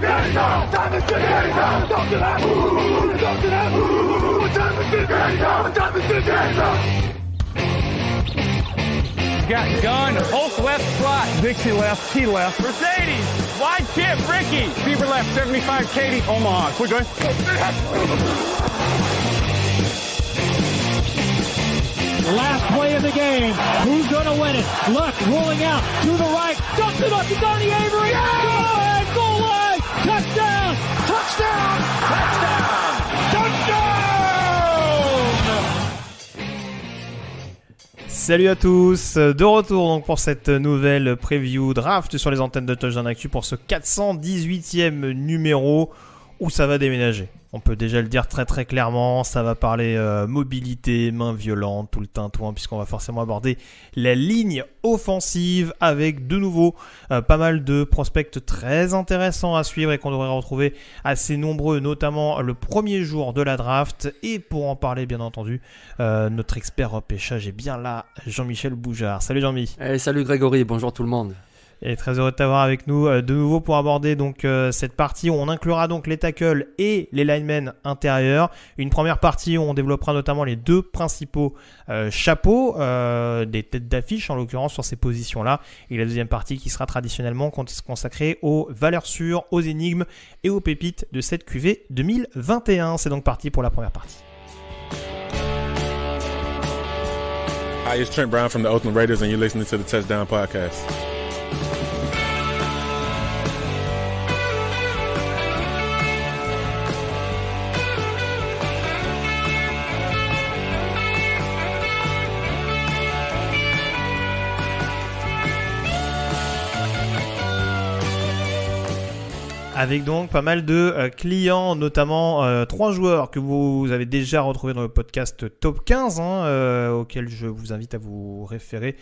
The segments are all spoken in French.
Got gun, Hulk left slot. Dixie left, T left. Mercedes, wide chip, Ricky. Beaver left, 75, Katie, Omaha. We're good. Last play of the game. Who's going to win it? Luck rolling out to the right. Dumps it up to Donnie Avery. Yeah! Goal line. Touchdown. Touchdown. Touchdown. Touchdown. Salut à tous, de retour donc pour cette nouvelle preview draft sur les antennes de Touchdown Actu pour ce 418e numéro où ça va déménager. On peut déjà le dire très très clairement, ça va parler mobilité, main violente, tout le tintouin, puisqu'on va forcément aborder la ligne offensive avec de nouveau pas mal de prospects très intéressants à suivre et qu'on devrait retrouver assez nombreux, notamment le premier jour de la draft. Et pour en parler bien entendu, notre expert repêchage est bien là, Jean-Michel Boujard. Salut Jean-Mi. Salut Grégory, bonjour tout le monde. Et très heureux de t'avoir avec nous de nouveau pour aborder donc cette partie où on inclura donc les tackles et les linemen intérieurs. Une première partie où on développera notamment les deux principaux chapeaux, des têtes d'affiche en l'occurrence sur ces positions-là. Et la deuxième partie qui sera traditionnellement consacrée aux valeurs sûres, aux énigmes et aux pépites de cette QV 2021. C'est donc parti pour la première partie. Hi, it's Trent Brown from the Oakland Raiders and you're listening to the Touchdown Podcast. Avec donc pas mal de clients, notamment 3 joueurs que vous avez déjà retrouvés dans le podcast Top 15, auquel je vous invite à vous référer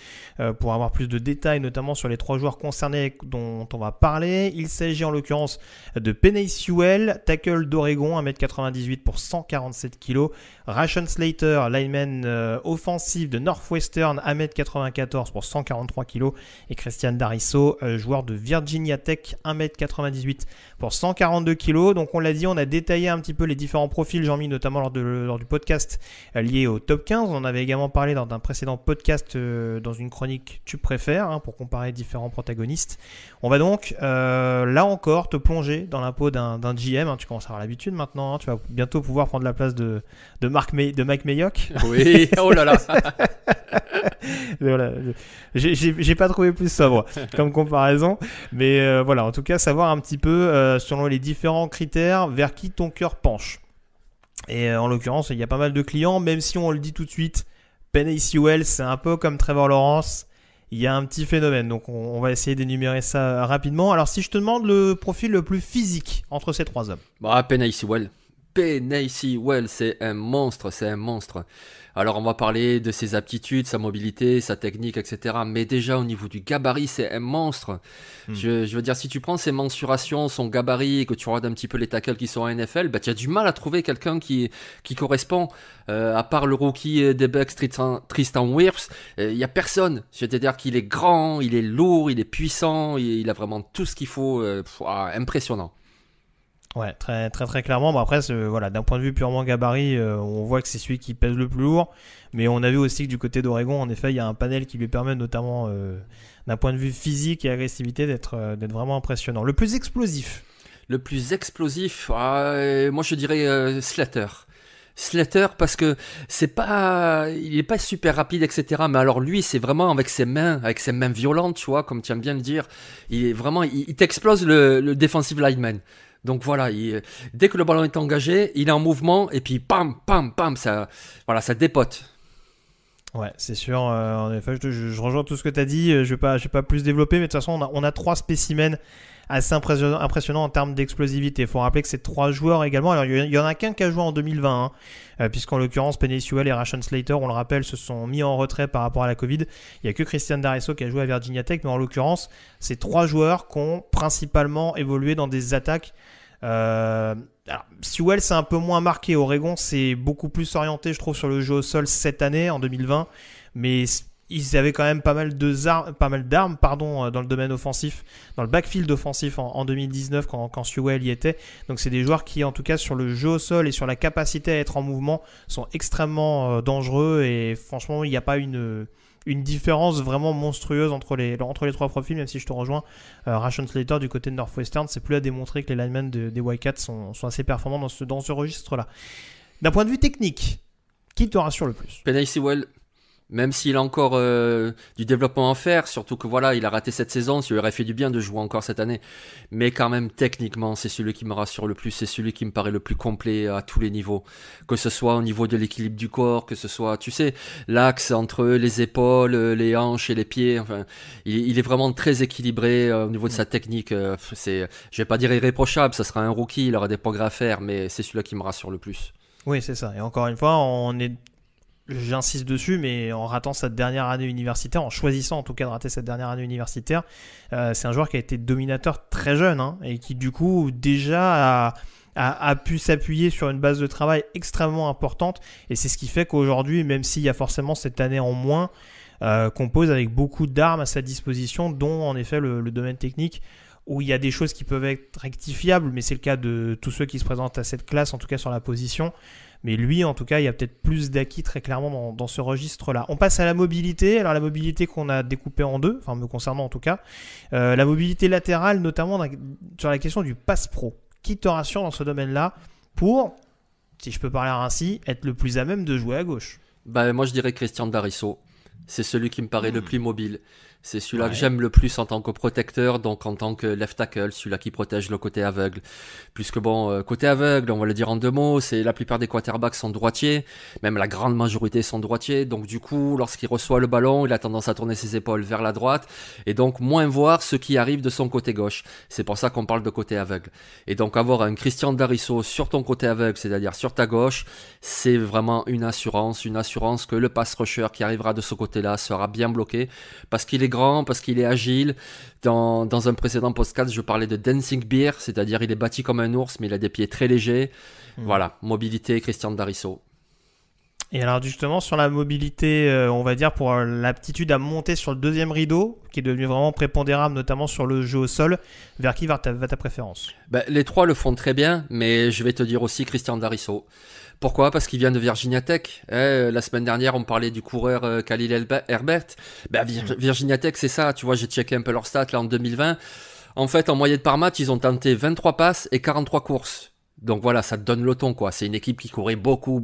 pour avoir plus de détails, notamment sur les 3 joueurs concernés dont on va parler. Il s'agit en l'occurrence de Penei Sewell, tackle d'Oregon, 1m98 pour 147 kg. Rashawn Slater, lineman offensif de Northwestern, 1m94 pour 143 kg. Et Christian Darrisaw, joueur de Virginia Tech, 1m98 pour 142 kg. Donc on l'a dit, on a détaillé un petit peu les différents profils, Jean-Mi, notamment lors du podcast lié au top 15. On avait également parlé dans un précédent podcast dans une chronique Tu préfères, pour comparer différents protagonistes. On va donc là encore te plonger dans la peau d'un GM. Tu commences à avoir l'habitude maintenant, tu vas bientôt pouvoir prendre la place de Mike Mayock. Oui, oh là là. Voilà. J'ai pas trouvé plus sobre comme comparaison, mais voilà, en tout cas savoir un petit peu selon les différents critères vers qui ton cœur penche. Et en l'occurrence il y a pas mal de clients, même si on le dit tout de suite, Penei Sewell c'est un peu comme Trevor Lawrence, il y a un petit phénomène, donc on va essayer d'énumérer ça rapidement. Alors si je te demande le profil le plus physique entre ces 3 hommes. Penei Sewell, c'est un monstre, Alors on va parler de ses aptitudes, sa mobilité, sa technique, etc. Mais déjà au niveau du gabarit, c'est un monstre. Je veux dire, si tu prends ses mensurations, son gabarit, et que tu regardes un petit peu les tackles qui sont en NFL, tu as du mal à trouver quelqu'un qui correspond. À part le rookie des Bucks, Tristan Wirfs, il n'y a personne. C'est-à-dire qu'il est grand, il est lourd, il est puissant, il a vraiment tout ce qu'il faut. Impressionnant. Ouais, très très très clairement. Bon, après, voilà, d'un point de vue purement gabarit, on voit que c'est celui qui pèse le plus lourd. Mais on a vu aussi que du côté d'Oregon, en effet, il y a un panel qui lui permet notamment, d'un point de vue physique et agressivité, d'être vraiment impressionnant. Le plus explosif, moi je dirais Slater parce que il est pas super rapide, etc. Mais alors lui, c'est vraiment avec ses mains violentes, tu vois, comme tu aimes bien le dire. Il t'explose le defensive lineman. Donc voilà, dès que le ballon est engagé, il est en mouvement et puis pam, pam, pam, ça dépote. Ouais, c'est sûr. En effet, je rejoins tout ce que tu as dit. Je vais pas plus développer, mais de toute façon, on a 3 spécimens assez impressionnants en termes d'explosivité. Il faut rappeler que c'est 3 joueurs également. Alors, il y en a qu'un qui a joué en 2020, puisqu'en l'occurrence, Penei Sewell et Rashawn Slater, on le rappelle, se sont mis en retrait par rapport à la Covid. Il n'y a que Christian Darrisaw qui a joué à Virginia Tech, mais en l'occurrence, c'est 3 joueurs qui ont principalement évolué dans des attaques. Alors, Sewell, c'est un peu moins marqué. Oregon, c'est beaucoup plus orienté, je trouve, sur le jeu au sol cette année, en 2020. Mais ils avaient quand même pas mal d'armes dans le domaine offensif, dans le backfield offensif en 2019 quand Sewell y était. Donc c'est des joueurs qui, en tout cas sur le jeu au sol et sur la capacité à être en mouvement, sont extrêmement dangereux. Et franchement, il n'y a pas une différence vraiment monstrueuse entre les trois profils, même si je te rejoins. Rashawn Slater du côté de Northwestern, c'est plus à démontrer que les linemen des Wildcats sont assez performants dans ce registre-là. D'un point de vue technique, qui te rassure le plus? Penei Sewell, même s'il a encore du développement à faire, surtout que voilà, il a raté cette saison, ça lui aurait fait du bien de jouer encore cette année. Mais quand même, techniquement, c'est celui qui me rassure le plus, c'est celui qui me paraît le plus complet à tous les niveaux. Que ce soit au niveau de l'équilibre du corps, que ce soit, tu sais, l'axe entre les épaules, les hanches et les pieds. Enfin, il est vraiment très équilibré au niveau de sa technique. Je vais pas dire irréprochable, ça sera un rookie, il aura des progrès à faire, mais c'est celui-là qui me rassure le plus. Oui, c'est ça. Et encore une fois, j'insiste dessus, mais en ratant cette dernière année universitaire, en choisissant en tout cas de rater cette dernière année universitaire, c'est un joueur qui a été dominateur très jeune, hein, et qui du coup déjà a pu s'appuyer sur une base de travail extrêmement importante, et c'est ce qui fait qu'aujourd'hui, même s'il y a forcément cette année en moins, compose avec beaucoup d'armes à sa disposition, dont en effet le domaine technique, où il y a des choses qui peuvent être rectifiables, mais c'est le cas de tous ceux qui se présentent à cette classe, en tout cas sur la position. Mais lui, en tout cas, il y a peut-être plus d'acquis très clairement dans ce registre-là. On passe à la mobilité. Alors la mobilité qu'on a découpée en deux, enfin me concernant en tout cas. La mobilité latérale, notamment sur la question du pass pro. Qui te rassure dans ce domaine-là pour, si je peux parler ainsi, être le plus à même de jouer à gauche? Moi, je dirais Christian Darisso. C'est celui qui me paraît le plus mobile. C'est celui-là que j'aime le plus en tant que protecteur, donc en tant que left tackle, celui-là qui protège le côté aveugle. Puisque côté aveugle, on va le dire en deux mots, c'est la plupart des quarterbacks sont droitiers, même la grande majorité sont droitiers, donc du coup, lorsqu'il reçoit le ballon, il a tendance à tourner ses épaules vers la droite, et donc moins voir ce qui arrive de son côté gauche. C'est pour ça qu'on parle de côté aveugle. Et donc avoir un Christian Darisso sur ton côté aveugle, c'est-à-dire sur ta gauche, c'est vraiment une assurance que le pass rusher qui arrivera de ce côté-là sera bien bloqué, parce qu'il est grand, parce qu'il est agile. Dans un précédent podcast, je parlais de Dancing Bear, c'est-à-dire il est bâti comme un ours, mais il a des pieds très légers. Voilà, mobilité, Christian Darisso. Et alors justement, sur la mobilité, on va dire pour l'aptitude à monter sur le deuxième rideau, qui est devenu vraiment prépondérable, notamment sur le jeu au sol, vers qui va ta préférence? Les trois le font très bien, mais je vais te dire aussi Christian Darisso. Pourquoi? Parce qu'il vient de Virginia Tech. La semaine dernière, on parlait du coureur Khalil Herbert. Virginia Tech, c'est ça. Tu vois, j'ai checké un peu leurs stats là en 2020. En fait, en moyenne par match, ils ont tenté 23 passes et 43 courses. Donc voilà, ça te donne le ton, quoi. C'est une équipe qui courait beaucoup.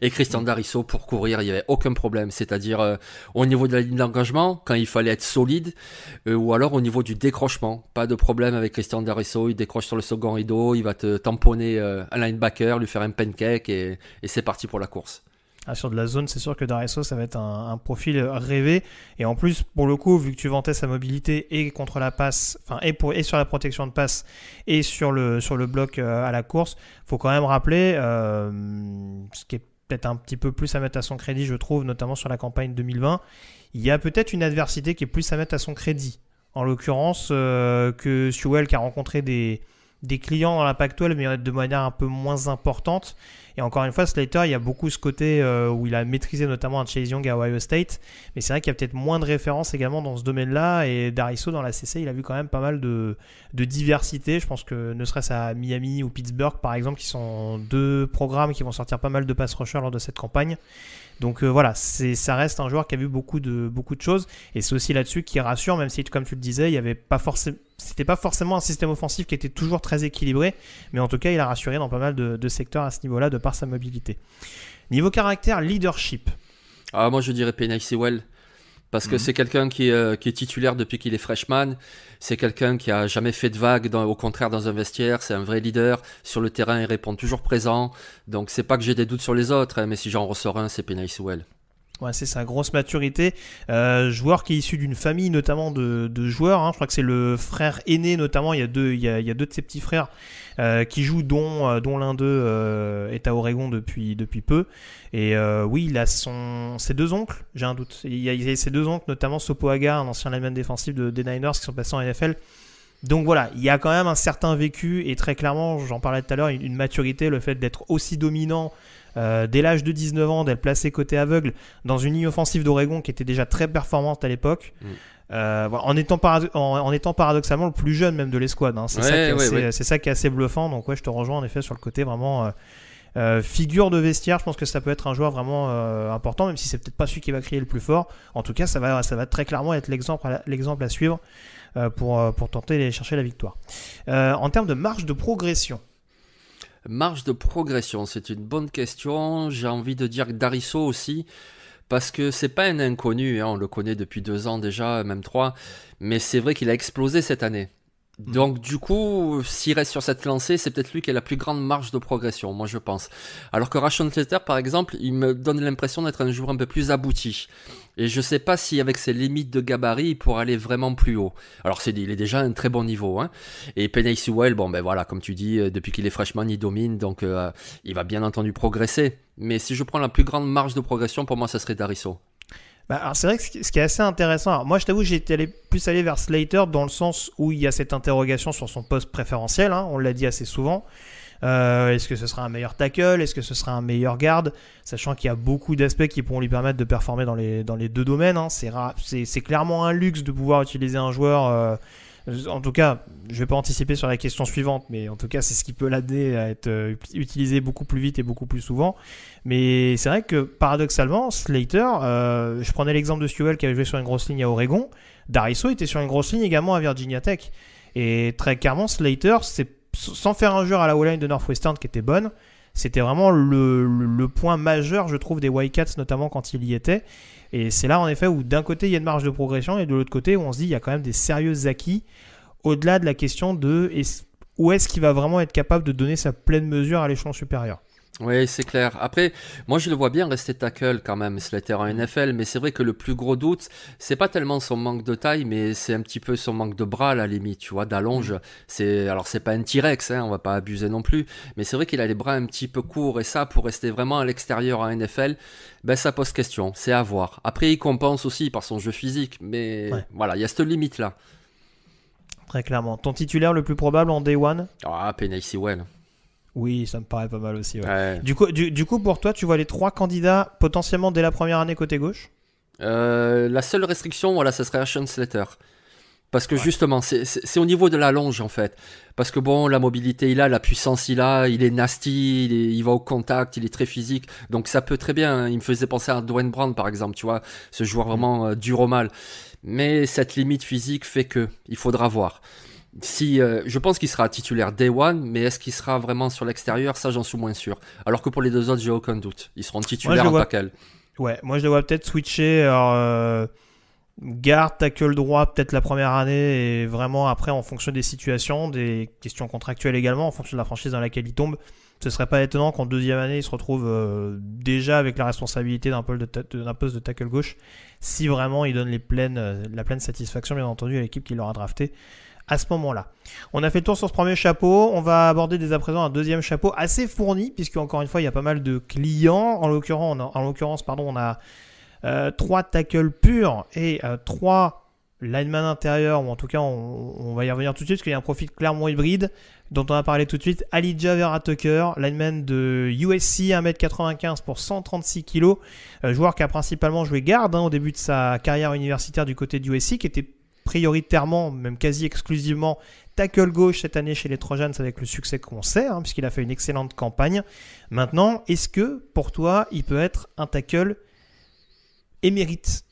Et Christian Darisso, pour courir, il n'y avait aucun problème. C'est-à-dire au niveau de la ligne d'engagement, quand il fallait être solide, ou alors au niveau du décrochement. Pas de problème avec Christian Darisso. Il décroche sur le second rideau, il va te tamponner un linebacker, lui faire un pancake, et c'est parti pour la course. Sur de la zone, c'est sûr que Darisso, ça va être un profil rêvé. Et en plus, pour le coup, vu que tu vantais sa mobilité et contre la passe, et sur la protection de passe et sur le bloc à la course, faut quand même rappeler, ce qui est peut-être un petit peu plus à mettre à son crédit, je trouve, notamment sur la campagne 2020, il y a peut-être une adversité qui est plus à mettre à son crédit. En l'occurrence, que Sewell qui a rencontré des clients dans la Pac-12, mais de manière un peu moins importante. Et encore une fois, Slater, il y a beaucoup ce côté où il a maîtrisé notamment un Chase Young à Ohio State, mais c'est vrai qu'il y a peut-être moins de références également dans ce domaine-là, et Darisso dans la CC, il a vu quand même pas mal de diversité. Je pense que ne serait-ce à Miami ou Pittsburgh par exemple, qui sont deux programmes qui vont sortir pas mal de pass rushers lors de cette campagne. Donc voilà, ça reste un joueur qui a vu beaucoup de choses, et c'est aussi là-dessus qui rassure, même si comme tu le disais, il y avait c'était pas forcément un système offensif qui était toujours très équilibré, mais en tout cas il a rassuré dans pas mal de secteurs à ce niveau-là de par sa mobilité. Niveau caractère, leadership. Moi je dirais Penei Sewell. Parce que c'est quelqu'un qui est titulaire depuis qu'il est freshman. C'est quelqu'un qui a jamais fait de vague, au contraire dans un vestiaire. C'est un vrai leader. Sur le terrain, il répond toujours présent. Donc c'est pas que j'ai des doutes sur les autres, mais si j'en ressors un, c'est Penei Sewell. Ouais, c'est sa grosse maturité. Joueur qui est issu d'une famille notamment de joueurs. Je crois que c'est le frère aîné notamment. Il y a deux de ses petits frères qui jouent, dont l'un d'eux est à Oregon depuis peu. Et oui, il a ses deux oncles. J'ai un doute. Il y a ses deux oncles, notamment Sopoaga, un ancien lineman défensif des Niners qui sont passés en NFL. Donc voilà, il y a quand même un certain vécu, et très clairement, j'en parlais tout à l'heure, une maturité, le fait d'être aussi dominant dès l'âge de 19 ans, d'être placé côté aveugle dans une ligne offensive d'Oregon qui était déjà très performante à l'époque. En étant paradoxalement le plus jeune même de l'escouade, hein. C'est ça qui est assez bluffant. Donc ouais, je te rejoins en effet sur le côté vraiment figure de vestiaire. Je pense que ça peut être un joueur vraiment important, même si c'est peut-être pas celui qui va crier le plus fort. En tout cas, ça va très clairement être l'exemple à suivre pour tenter d'aller chercher la victoire. En termes de marge de progression. Marge de progression, c'est une bonne question. J'ai envie de dire que Darisso aussi, parce que c'est pas un inconnu, hein, on le connaît depuis 2 ans déjà, même 3, mais c'est vrai qu'il a explosé cette année. Donc du coup, s'il reste sur cette lancée, c'est peut-être lui qui a la plus grande marge de progression, moi je pense. Alors que Rashawn Slater, par exemple, il me donne l'impression d'être un joueur un peu plus abouti. Et je sais pas si avec ses limites de gabarit, il pourra aller vraiment plus haut. Alors il est déjà à un très bon niveau, hein. Et Penei Sewell, bon ben voilà, comme tu dis, depuis qu'il est freshman, il domine, donc il va bien entendu progresser. Mais si je prends la plus grande marge de progression, pour moi, ça serait Darisso. Alors c'est vrai que ce qui est assez intéressant, alors moi je t'avoue j'ai plus allé vers Slater dans le sens où il y a cette interrogation sur son poste préférentiel, hein, on l'a dit assez souvent. Est-ce que ce sera un meilleur tackle, est-ce que ce sera un meilleur garde, sachant qu'il y a beaucoup d'aspects qui pourront lui permettre de performer dans les 2 domaines, hein. C'est clairement un luxe de pouvoir utiliser un joueur, en tout cas je vais pas anticiper sur la question suivante, mais en tout cas c'est ce qui peut l'aider à être utilisé beaucoup plus vite et beaucoup plus souvent. Mais c'est vrai que paradoxalement Slater, je prenais l'exemple de Sewell qui avait joué sur une grosse ligne à Oregon, Darisso était sur une grosse ligne également à Virginia Tech, et très clairement Slater, sans faire injure à la O-line de Northwestern qui était bonne, c'était vraiment le point majeur je trouve des Wildcats, notamment quand il y était. Et c'est là en effet où d'un côté il y a une marge de progression et de l'autre côté où on se dit il y a quand même des sérieux acquis au-delà de la question de où est-ce qu'il va vraiment être capable de donner sa pleine mesure à l'échelon supérieur. Oui, c'est clair. Après, moi je le vois bien rester tackle quand même, Slater en NFL, mais c'est vrai que le plus gros doute, c'est pas tellement son manque de taille, mais c'est un petit peu son manque de bras à la limite, tu vois, d'allonge. Alors c'est pas un T-Rex, hein, on va pas abuser non plus, mais c'est vrai qu'il a les bras un petit peu courts et ça, pour rester vraiment à l'extérieur en NFL, ben ça pose question, c'est à voir. Après, il compense aussi par son jeu physique, mais voilà, il y a cette limite-là. Très clairement. Ton titulaire le plus probable en Day One ? Penei Sewell. Oui, ça me paraît pas mal aussi. Ouais. Du coup, pour toi, tu vois les 3 candidats potentiellement dès la première année côté gauche ? La seule restriction, voilà, ça serait Rashawn Slater. Parce que justement, c'est au niveau de la longe en fait. Parce que bon, la mobilité il a, la puissance il a, il est nasty, il va au contact, il est très physique. Donc ça peut très bien, il me faisait penser à Dwayne Brown par exemple, tu vois, ce joueur vraiment dur au mal. Mais cette limite physique fait que il faudra voir. Je pense qu'il sera titulaire Day One, mais est-ce qu'il sera vraiment sur l'extérieur? Ça, j'en suis moins sûr. Alors que pour les 2 autres, j'ai aucun doute. Ils seront titulaires en tackle. Ouais, moi je le vois peut-être switcher garde, tackle droit peut-être la première année et vraiment après en fonction des situations, des questions contractuelles également, en fonction de la franchise dans laquelle il tombe. Ce serait pas étonnant qu'en 2e année il se retrouve déjà avec la responsabilité d'un poste de tackle gauche si vraiment il donne la pleine satisfaction bien entendu à l'équipe qui l'aura drafté à ce moment-là. On a fait le tour sur ce premier chapeau, on va aborder dès à présent un 2e chapeau assez fourni puisque encore une fois il y a pas mal de clients, en l'occurrence on a 3 tackles purs et 3 linemen intérieurs, ou en tout cas on va y revenir tout de suite parce qu'il y a un profil clairement hybride dont on a parlé tout de suite. Elijah Vera-Tucker, lineman de USC, 1m95 pour 136 kg, joueur qui a principalement joué garde au début de sa carrière universitaire du côté de USC, qui était prioritairement, même quasi exclusivement, tackle gauche cette année chez les Trojans avec le succès qu'on sait, puisqu'il a fait une excellente campagne. Maintenant, est-ce que pour toi, il peut être un tackle émérite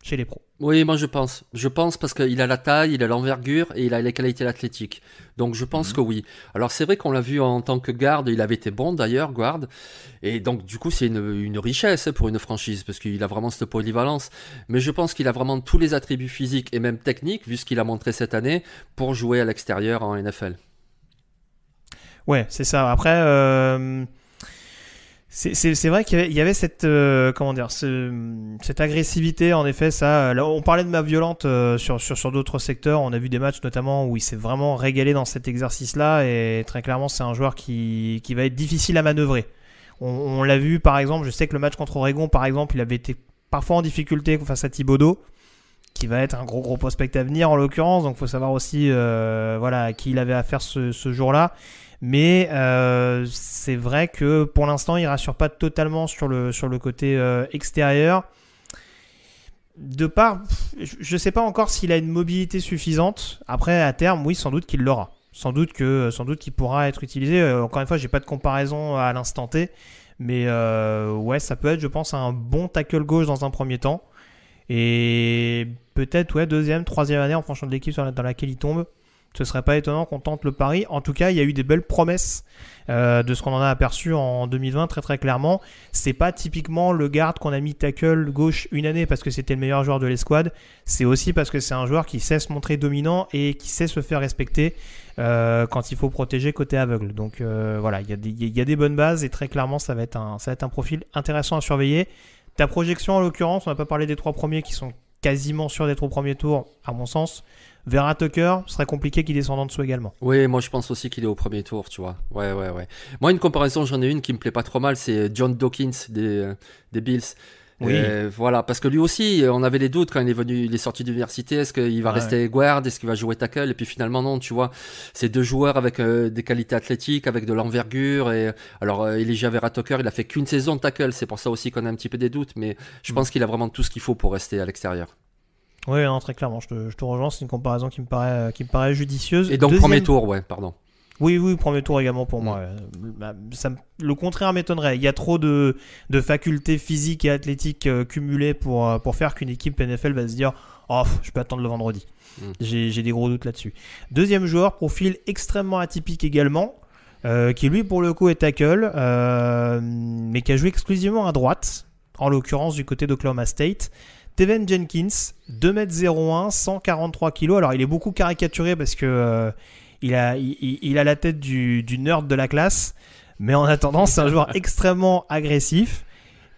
chez les pros? Oui, moi je pense. Je pense parce qu'il a la taille, il a l'envergure et il a les qualités athlétiques. Donc je pense que oui. Alors c'est vrai qu'on l'a vu en tant que garde, il avait été bon d'ailleurs, garde. Et donc du coup c'est une richesse pour une franchise parce qu'il a vraiment cette polyvalence. Mais je pense qu'il a vraiment tous les attributs physiques et même techniques, vu ce qu'il a montré cette année, pour jouer à l'extérieur en NFL. Ouais, c'est ça. Après... C'est vrai qu'il y avait cette cette agressivité en effet. Ça, là, on parlait de ma violente sur d'autres secteurs. On a vu des matchs notamment où il s'est vraiment régalé dans cet exercice-là et très clairement c'est un joueur qui va être difficile à manœuvrer. On l'a vu par exemple. Je sais que le match contre Oregon par exemple, il avait été parfois en difficulté face à Thibodeau, qui va être un gros prospect à venir en l'occurrence. Donc il faut savoir aussi à qui il avait affaire ce jour-là. Mais c'est vrai que pour l'instant, il ne rassure pas totalement sur le côté extérieur. De part, je ne sais pas encore s'il a une mobilité suffisante. Après, à terme, oui, sans doute qu'il l'aura. Sans doute qu'il pourra être utilisé. Encore une fois, j'ai pas de comparaison à l'instant T. Mais ouais, ça peut être, je pense, un bon tackle gauche dans un premier temps. Et peut-être, ouais, deuxième, troisième année en fonction de l'équipe dans laquelle il tombe. Ce serait pas étonnant qu'on tente le pari. En tout cas, il y a eu des belles promesses de ce qu'on en a aperçu en 2020 très très clairement. C'est pas typiquement le garde qu'on a mis tackle gauche une année parce que c'était le meilleur joueur de l'escouade. C'est aussi parce que c'est un joueur qui sait se montrer dominant et qui sait se faire respecter quand il faut protéger côté aveugle. Donc voilà, il y a des bonnes bases et très clairement ça va être un profil intéressant à surveiller. Ta projection en l'occurrence, on n'a pas parlé des 3 premiers qui sont quasiment sûrs d'être au premier tour à mon sens. Vera Tucker, ce serait compliqué qu'il descende en dessous également. Oui, moi je pense aussi qu'il est au premier tour, tu vois. Ouais. Moi, une comparaison, j'en ai une qui me plaît pas trop mal, c'est John Dawkins des Bills. Oui. Voilà, parce que lui aussi, on avait les doutes quand il est sorti d'université. Est-ce qu'il va rester guard? Est-ce qu'il va jouer tackle? Et puis finalement, non, tu vois. C'est 2 joueurs avec des qualités athlétiques, avec de l'envergure. Et alors, Elijah Vera Tucker, il a fait qu'une saison de tackle. C'est pour ça aussi qu'on a un petit peu des doutes. Mais je pense qu'il a vraiment tout ce qu'il faut pour rester à l'extérieur. Oui, non, très clairement, je te rejoins, c'est une comparaison qui me paraît judicieuse. Et donc premier tour, ouais, pardon. Oui, premier tour également pour moi. Le contraire m'étonnerait. Il y a trop de facultés physiques et athlétiques cumulées pour faire qu'une équipe NFL va se dire « Oh, je peux attendre le vendredi ». J'ai des gros doutes là-dessus. Deuxième joueur, profil extrêmement atypique également, qui lui pour le coup est tackle, mais qui a joué exclusivement à droite, en l'occurrence du côté d'Oklahoma State. Teven Jenkins, 2m01, 143 kg. Alors, il est beaucoup caricaturé parce que il a la tête du nerd de la classe. Mais en attendant, c'est un joueur extrêmement agressif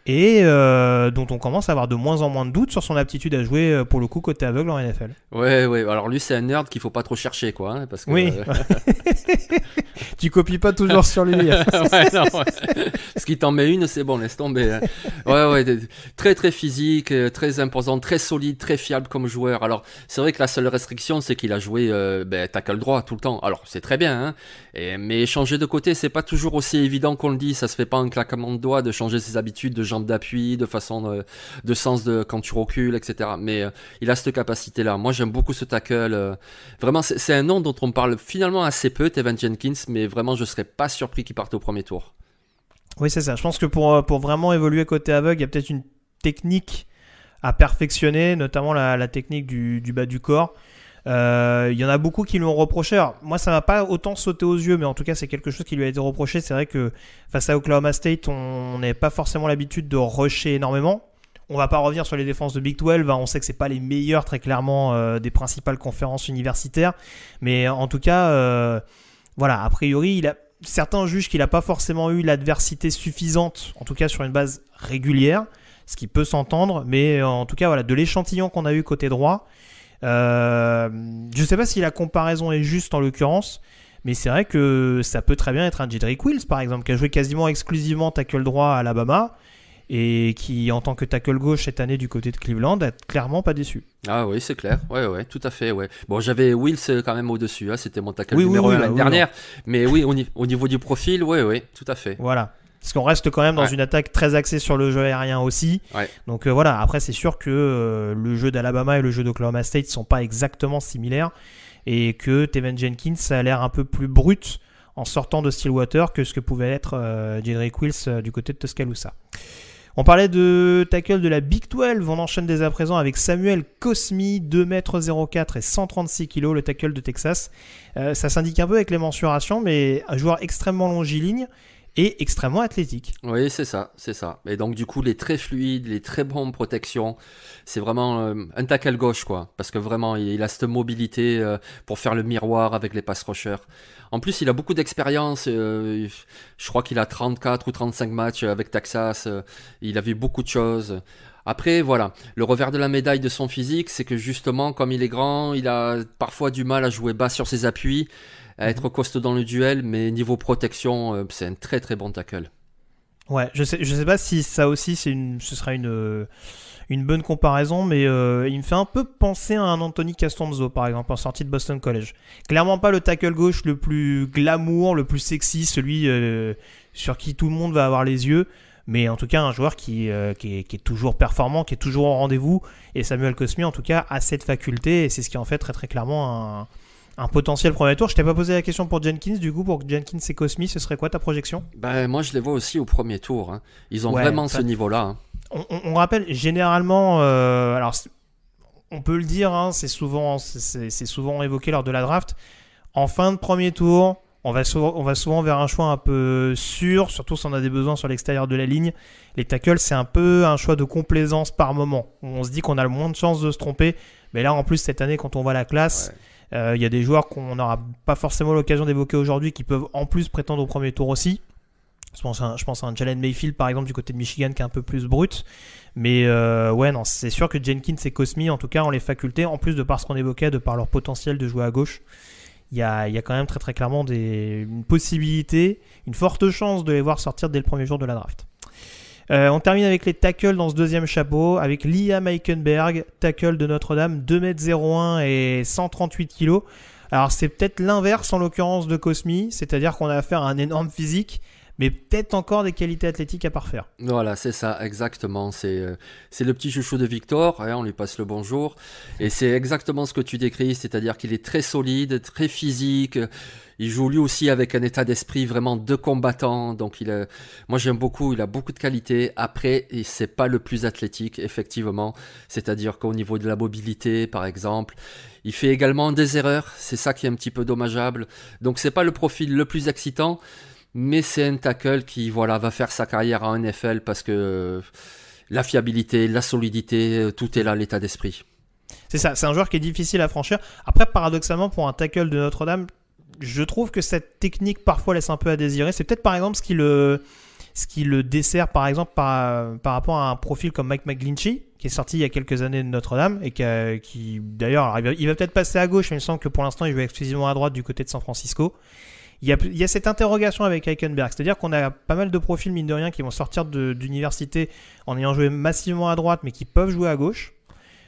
et dont on commence à avoir de moins en moins de doutes sur son aptitude à jouer, pour le coup, côté aveugle en NFL. Ouais. Alors, lui, c'est un nerd qu'il ne faut pas trop chercher, quoi. Hein, parce que, oui. Tu copies pas toujours sur lui. Ouais. Parce qu'il t'en met une, c'est bon, laisse tomber. Très très physique, très imposant, très solide, très fiable comme joueur. Alors c'est vrai que la seule restriction, c'est qu'il a joué tackle droit tout le temps. Alors c'est très bien, hein. Mais changer de côté, c'est pas toujours aussi évident qu'on le dit. Ça se fait pas en claquement de doigts de changer ses habitudes de jambes d'appui, de façon de sens de quand tu recules, etc. Mais il a cette capacité-là. Moi j'aime beaucoup ce tackle. Vraiment, c'est un nom dont on parle finalement assez peu, Teven Jenkins, mais vraiment je serais pas surpris qu'il parte au premier tour. Oui, c'est ça. Je pense que pour vraiment évoluer côté aveugle, il y a peut-être une technique à perfectionner, notamment la technique du bas du corps. Il y en a beaucoup qui lui ont reproché. Alors, moi, ça m'a pas autant sauté aux yeux, mais en tout cas, c'est quelque chose qui lui a été reproché. C'est vrai que face à Oklahoma State, on n'avait pas forcément l'habitude de rusher énormément. On va pas revenir sur les défenses de Big 12. On sait que c'est pas les meilleures, très clairement, des principales conférences universitaires. Mais en tout cas, voilà, a priori, certains jugent qu'il n'a pas forcément eu l'adversité suffisante, en tout cas sur une base régulière, ce qui peut s'entendre, mais en tout cas, voilà, de l'échantillon qu'on a eu côté droit, je ne sais pas si la comparaison est juste en l'occurrence, mais c'est vrai que ça peut très bien être un Jedrick Wills, par exemple, qui a joué quasiment exclusivement tackle droit à Alabama, et qui, en tant que tackle gauche cette année du côté de Cleveland, a clairement pas déçu. Ah oui, c'est clair. Ouais, tout à fait. Ouais. Bon, j'avais Wills quand même au-dessus. Hein. C'était mon tackle numéro 1 l'année dernière. Mais oui, au niveau du profil, oui, tout à fait. Voilà. Parce qu'on reste quand même dans une attaque très axée sur le jeu aérien aussi. Ouais. Donc voilà, après c'est sûr que le jeu d'Alabama et le jeu d'Oklahoma State ne sont pas exactement similaires. Et que Teven Jenkins a l'air un peu plus brut en sortant de Stillwater que ce que pouvait être Jedrick Wills du côté de Tuscaloosa. On parlait de tackle de la Big 12, on enchaîne dès à présent avec Samuel Cosmi, 2m04 et 136 kg, le tackle de Texas. Ça s'indique un peu avec les mensurations, mais un joueur extrêmement longiligne et extrêmement athlétique. Oui, c'est ça. Et donc du coup, les très fluides, les très bonnes protections, c'est vraiment un tackle gauche, quoi. Parce que vraiment, il a cette mobilité pour faire le miroir avec les pass rushers. En plus, il a beaucoup d'expérience. Je crois qu'il a 34 ou 35 matchs avec Texas. Il a vu beaucoup de choses. Après, voilà, le revers de la médaille de son physique, c'est que justement, comme il est grand, il a parfois du mal à jouer bas sur ses appuis, à être costaud dans le duel, mais niveau protection, c'est un très très bon tackle. Ouais, je sais pas si ça aussi ce sera une bonne comparaison, mais il me fait un peu penser à un Anthony Castonzo, par exemple, en sortie de Boston College. Clairement pas le tackle gauche le plus glamour, le plus sexy, celui sur qui tout le monde va avoir les yeux, mais en tout cas un joueur qui est toujours performant, qui est toujours au rendez-vous, et Samuel Cosmi en tout cas a cette faculté, et c'est ce qui en fait très très clairement un potentiel premier tour. Je t'ai pas posé la question pour Jenkins, du coup, pour Jenkins et Cosmi, ce serait quoi ta projection ? Ben, moi je les vois aussi au premier tour, hein. Ils ont vraiment ce niveau-là, hein. On rappelle généralement, alors on peut le dire, hein, c'est souvent évoqué lors de la draft. En fin de premier tour, on va souvent vers un choix un peu sûr, surtout si on a des besoins sur l'extérieur de la ligne. Les tackles, c'est un peu un choix de complaisance par moment. On se dit qu'on a le moins de chances de se tromper, mais là en plus cette année, quand on voit la classe, y a des joueurs qu'on n'aura pas forcément l'occasion d'évoquer aujourd'hui qui peuvent en plus prétendre au premier tour aussi. Je pense à un Jalen Mayfield par exemple du côté de Michigan qui est un peu plus brut, mais ouais non, c'est sûr que Jenkins et Cosmi en tout cas ont les facultés, en plus de par ce qu'on évoquait, de par leur potentiel de jouer à gauche, il y a quand même très très clairement une possibilité, une forte chance de les voir sortir dès le premier jour de la draft. On termine avec les tackles dans ce deuxième chapeau avec Liam Eichenberg, tackle de Notre-Dame, 2m01 et 138 kg. Alors c'est peut-être l'inverse en l'occurrence de Cosmi, c'est-à-dire qu'on a affaire à un énorme physique, mais peut-être encore des qualités athlétiques à parfaire. Voilà, c'est ça, exactement. C'est le petit chouchou de Victor, hein, on lui passe le bonjour. Et c'est exactement ce que tu décris, c'est-à-dire qu'il est très solide, très physique. Il joue lui aussi avec un état d'esprit vraiment de combattant. Donc moi j'aime beaucoup, il a beaucoup de qualités. Après, c'est pas le plus athlétique, effectivement. C'est-à-dire qu'au niveau de la mobilité, par exemple, il fait également des erreurs. C'est ça qui est un petit peu dommageable. Donc c'est pas le profil le plus excitant. Mais c'est un tackle qui va faire sa carrière en NFL parce que la fiabilité, la solidité, tout est là, l'état d'esprit. C'est ça, c'est un joueur qui est difficile à franchir. Après, paradoxalement, pour un tackle de Notre-Dame, je trouve que cette technique parfois laisse un peu à désirer. C'est peut-être par exemple ce qui le dessert par exemple par rapport à un profil comme Mike McGlinchey, qui est sorti il y a quelques années de Notre-Dame et qui d'ailleurs, il va peut-être passer à gauche, mais il me semble que pour l'instant, il joue exclusivement à droite du côté de San Francisco. Il y a cette interrogation avec Eichenberg, c'est-à-dire qu'on a pas mal de profils, mine de rien, qui vont sortir d'université en ayant joué massivement à droite, mais qui peuvent jouer à gauche.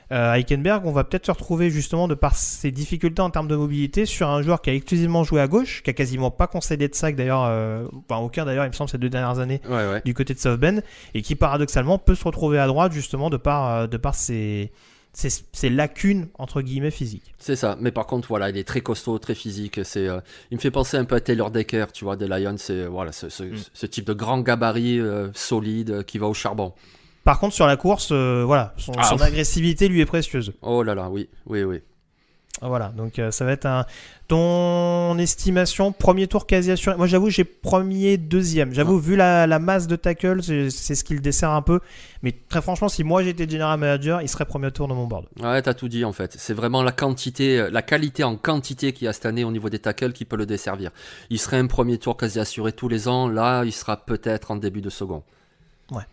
Eichenberg, on va peut-être se retrouver justement de par ses difficultés en termes de mobilité sur un joueur qui a exclusivement joué à gauche, qui a quasiment pas concédé de sac d'ailleurs, aucun d'ailleurs, il me semble, ces 2 dernières années du côté de South Bend, et qui paradoxalement peut se retrouver à droite justement de par ses lacunes entre guillemets physiques. C'est ça, mais par contre il est très costaud, très physique. Il me fait penser un peu à Taylor Decker, tu vois, des Lions. C'est ce type de grand gabarit solide qui va au charbon. Par contre sur la course, son agressivité lui est précieuse. Oh là là, oui. Voilà, donc ça va être ton estimation, premier tour quasi assuré. Moi j'avoue j'ai premier, deuxième. J'avoue vu la masse de tackles, c'est ce qui le dessert un peu. Mais très franchement, si moi j'étais general manager, il serait premier tour dans mon board. Ouais, t'as tout dit en fait. C'est vraiment la qualité en quantité qu'il y a cette année au niveau des tackles qui peut le desservir. Il serait un premier tour quasi assuré tous les ans. Là, il sera peut-être en début de second. Ouais.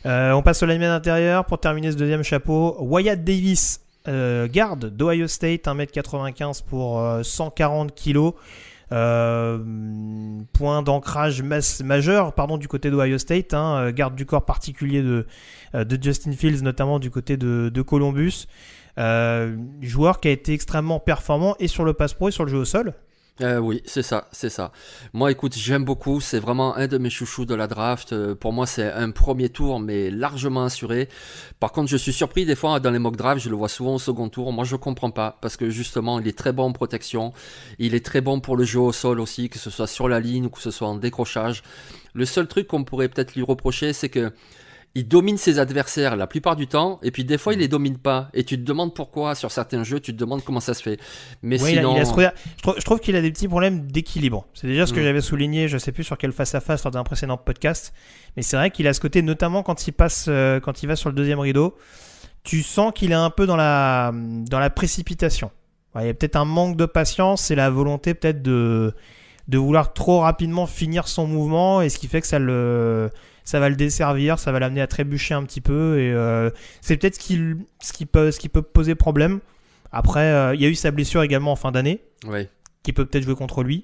On passe au lineman intérieur pour terminer ce deuxième chapeau. Wyatt Davis. Garde d'Ohio State, 1m95 pour 140 kg. Point d'ancrage majeur du côté d'Ohio State, garde du corps particulier de Justin Fields, notamment du côté de Columbus. Joueur qui a été extrêmement performant et sur le pass pro et sur le jeu au sol. Oui, c'est ça. Moi, écoute, j'aime beaucoup. C'est vraiment un de mes chouchous de la draft. Pour moi, c'est un premier tour, mais largement assuré. Par contre, je suis surpris des fois dans les mock drafts. Je le vois souvent au second tour. Moi, je comprends pas parce que justement, il est très bon en protection. Il est très bon pour le jeu au sol aussi, que ce soit sur la ligne ou que ce soit en décrochage. Le seul truc qu'on pourrait peut-être lui reprocher, c'est que il domine ses adversaires la plupart du temps, et puis des fois il les domine pas, et tu te demandes pourquoi sur certains jeux, tu te demandes comment ça se fait. Mais sinon, je trouve qu'il a des petits problèmes d'équilibre. C'est déjà ce que j'avais souligné, je sais plus sur quel face-à-face lors d'un précédent podcast, mais c'est vrai qu'il a ce côté, notamment quand il va sur le deuxième rideau, tu sens qu'il est un peu dans la précipitation. Il y a peut-être un manque de patience et la volonté peut-être de vouloir trop rapidement finir son mouvement, et ce qui fait que ça va le desservir, ça va l'amener à trébucher un petit peu, et c'est peut-être ce qui peut poser problème. Après, il y a eu sa blessure également en fin d'année, qui peut peut-être jouer contre lui,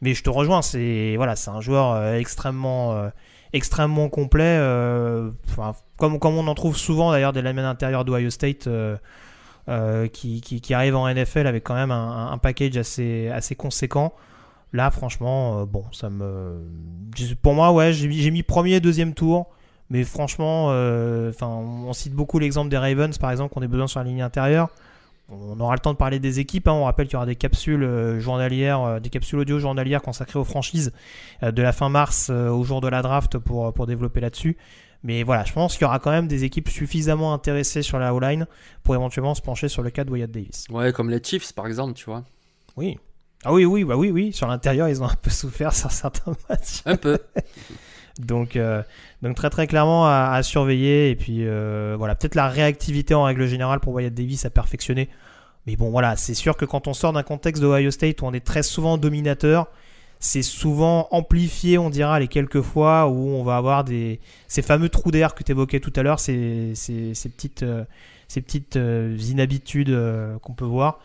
mais je te rejoins, c'est un joueur extrêmement extrêmement complet, comme on en trouve souvent d'ailleurs des linemen intérieurs d'Ohio State qui arrivent en NFL avec quand même un package assez conséquent. Là, franchement, pour moi, ouais, j'ai mis premier et deuxième tour, mais franchement, on cite beaucoup l'exemple des Ravens, par exemple, qu'on a besoin sur la ligne intérieure. On aura le temps de parler des équipes. On rappelle qu'il y aura des capsules journalières, des capsules audio journalières consacrées aux franchises de la fin mars au jour de la draft pour développer là-dessus. Mais voilà, je pense qu'il y aura quand même des équipes suffisamment intéressées sur la O-line pour éventuellement se pencher sur le cas de Wyatt Davis. Ouais, comme les Chiefs, par exemple, tu vois. Oui. Ah oui. Sur l'intérieur, ils ont un peu souffert sur certains matchs. Un peu. Donc très très clairement à surveiller. Et puis voilà, peut-être la réactivité en règle générale pour Wyatt Davis à perfectionner. Mais bon, voilà, c'est sûr que quand on sort d'un contexte d'Ohio State où on est très souvent dominateur, c'est souvent amplifié, on dira, les quelques fois où on va avoir ces fameux trous d'air que tu évoquais tout à l'heure, ces petites inhabitudes qu'on peut voir.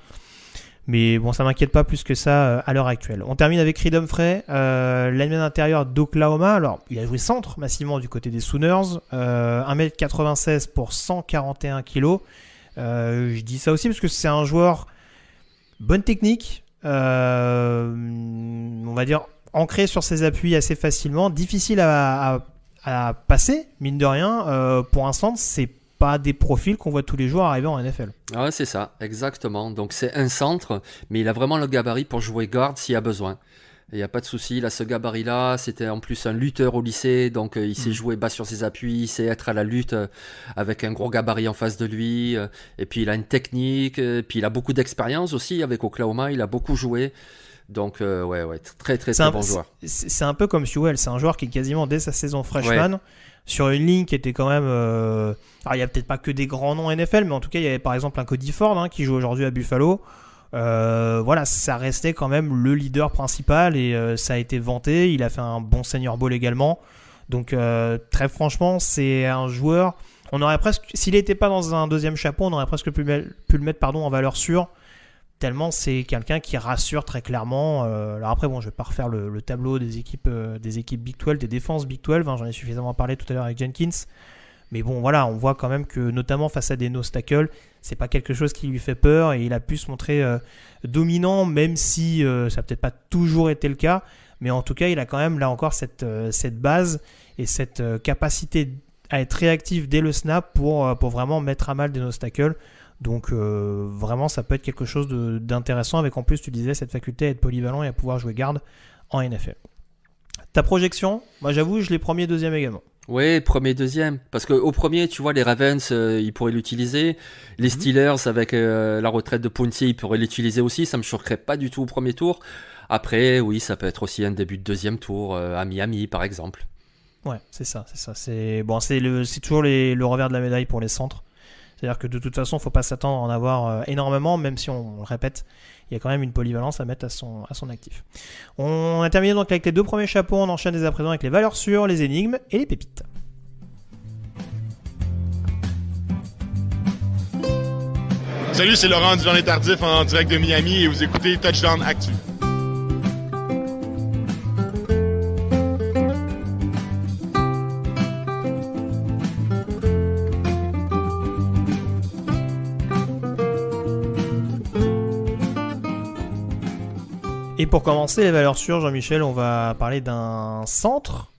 Mais bon, ça m'inquiète pas plus que ça à l'heure actuelle. On termine avec Reed Humphrey, lineman intérieur d'Oklahoma. Alors, il a joué centre massivement du côté des Sooners, 1m96 pour 141 kg. Je dis ça aussi parce que c'est un joueur bonne technique, on va dire ancré sur ses appuis assez facilement, difficile à passer, mine de rien. Pour un centre, c'est pas des profils qu'on voit tous les jours arriver en NFL. Ah ouais, c'est ça, exactement. Donc c'est un centre, mais il a vraiment le gabarit pour jouer guard s'il y a besoin. Il n'y a pas de souci, il a ce gabarit-là. C'était en plus un lutteur au lycée, donc il sait jouer bas sur ses appuis, il sait être à la lutte avec un gros gabarit en face de lui. Et puis il a une technique, puis il a beaucoup d'expérience aussi avec Oklahoma, il a beaucoup joué. Donc ouais, très bon joueur. C'est un peu comme Sewell, c'est un joueur qui est quasiment dès sa saison freshman, sur une ligne qui était quand même... Alors il n'y a peut-être pas que des grands noms NFL, mais en tout cas il y avait par exemple un Cody Ford qui joue aujourd'hui à Buffalo. Voilà, ça restait quand même le leader principal et ça a été vanté. Il a fait un bon senior ball également. Donc très franchement, c'est un joueur. On aurait presque, s'il n'était pas dans un deuxième chapeau, on aurait presque pu le mettre en valeur sûre. Tellement c'est quelqu'un qui rassure très clairement. Alors après, bon, je vais pas refaire le tableau des équipes Big 12, des défenses Big 12. J'en ai suffisamment parlé tout à l'heure avec Jenkins. Mais bon, voilà, on voit quand même que, notamment face à des nose tackles, c'est pas quelque chose qui lui fait peur et il a pu se montrer dominant, même si ça n'a peut-être pas toujours été le cas. Mais en tout cas, il a quand même là encore cette base et cette capacité à être réactif dès le snap pour vraiment mettre à mal des nose tackles. Donc vraiment, ça peut être quelque chose d'intéressant avec, en plus, tu disais, cette faculté à être polyvalent et à pouvoir jouer garde en NFL. Ta projection, moi j'avoue, je l'ai premier, deuxième également. Oui, premier, deuxième. Parce qu'au premier, tu vois, les Ravens, ils pourraient l'utiliser. Les Steelers, avec la retraite de Pouncey, ils pourraient l'utiliser aussi. Ça ne me choquerait pas du tout au premier tour. Après, oui, ça peut être aussi un début de deuxième tour, à Miami, par exemple. Ouais, c'est ça. C'est toujours le revers de la médaille pour les centres. C'est-à-dire que de toute façon, il ne faut pas s'attendre à en avoir énormément, même si on le répète, il y a quand même une polyvalence à mettre à son actif. On a terminé donc avec les deux premiers chapeaux, on enchaîne dès à présent avec les valeurs sûres, les énigmes et les pépites. Salut, c'est Laurent du Journée Tardif en direct de Miami et vous écoutez Touchdown Actu. Et pour commencer les valeurs sûres, Jean-Michel, on va parler d'un centre,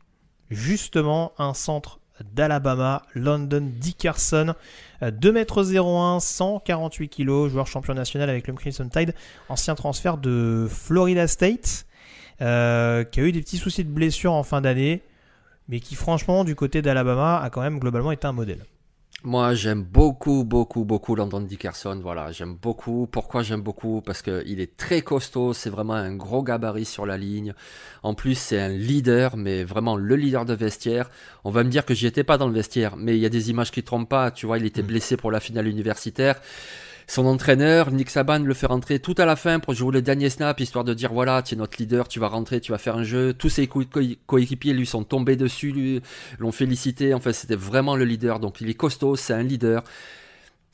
justement un centre d'Alabama, London Dickerson, 2m01, 148 kg, joueur champion national avec le Crimson Tide, ancien transfert de Florida State, qui a eu des petits soucis de blessure en fin d'année, mais qui franchement du côté d'Alabama a quand même globalement été un modèle. Moi, j'aime beaucoup London Dickerson. Voilà, j'aime beaucoup. Pourquoi j'aime beaucoup? Parce qu'il est très costaud. C'est vraiment un gros gabarit sur la ligne. En plus, c'est un leader, mais vraiment le leader de vestiaire. On va me dire que j'y étais pas dans le vestiaire, mais il y a des images qui ne trompent pas. Tu vois, il était blessé pour la finale universitaire. Son entraîneur, Nick Saban, le fait rentrer tout à la fin pour jouer le dernier snap, histoire de dire voilà, tu es notre leader, tu vas rentrer, tu vas faire un jeu. Tous ses coéquipiers lui sont tombés dessus, l'ont félicité. Enfin, c'était vraiment le leader. Donc, il est costaud, c'est un leader.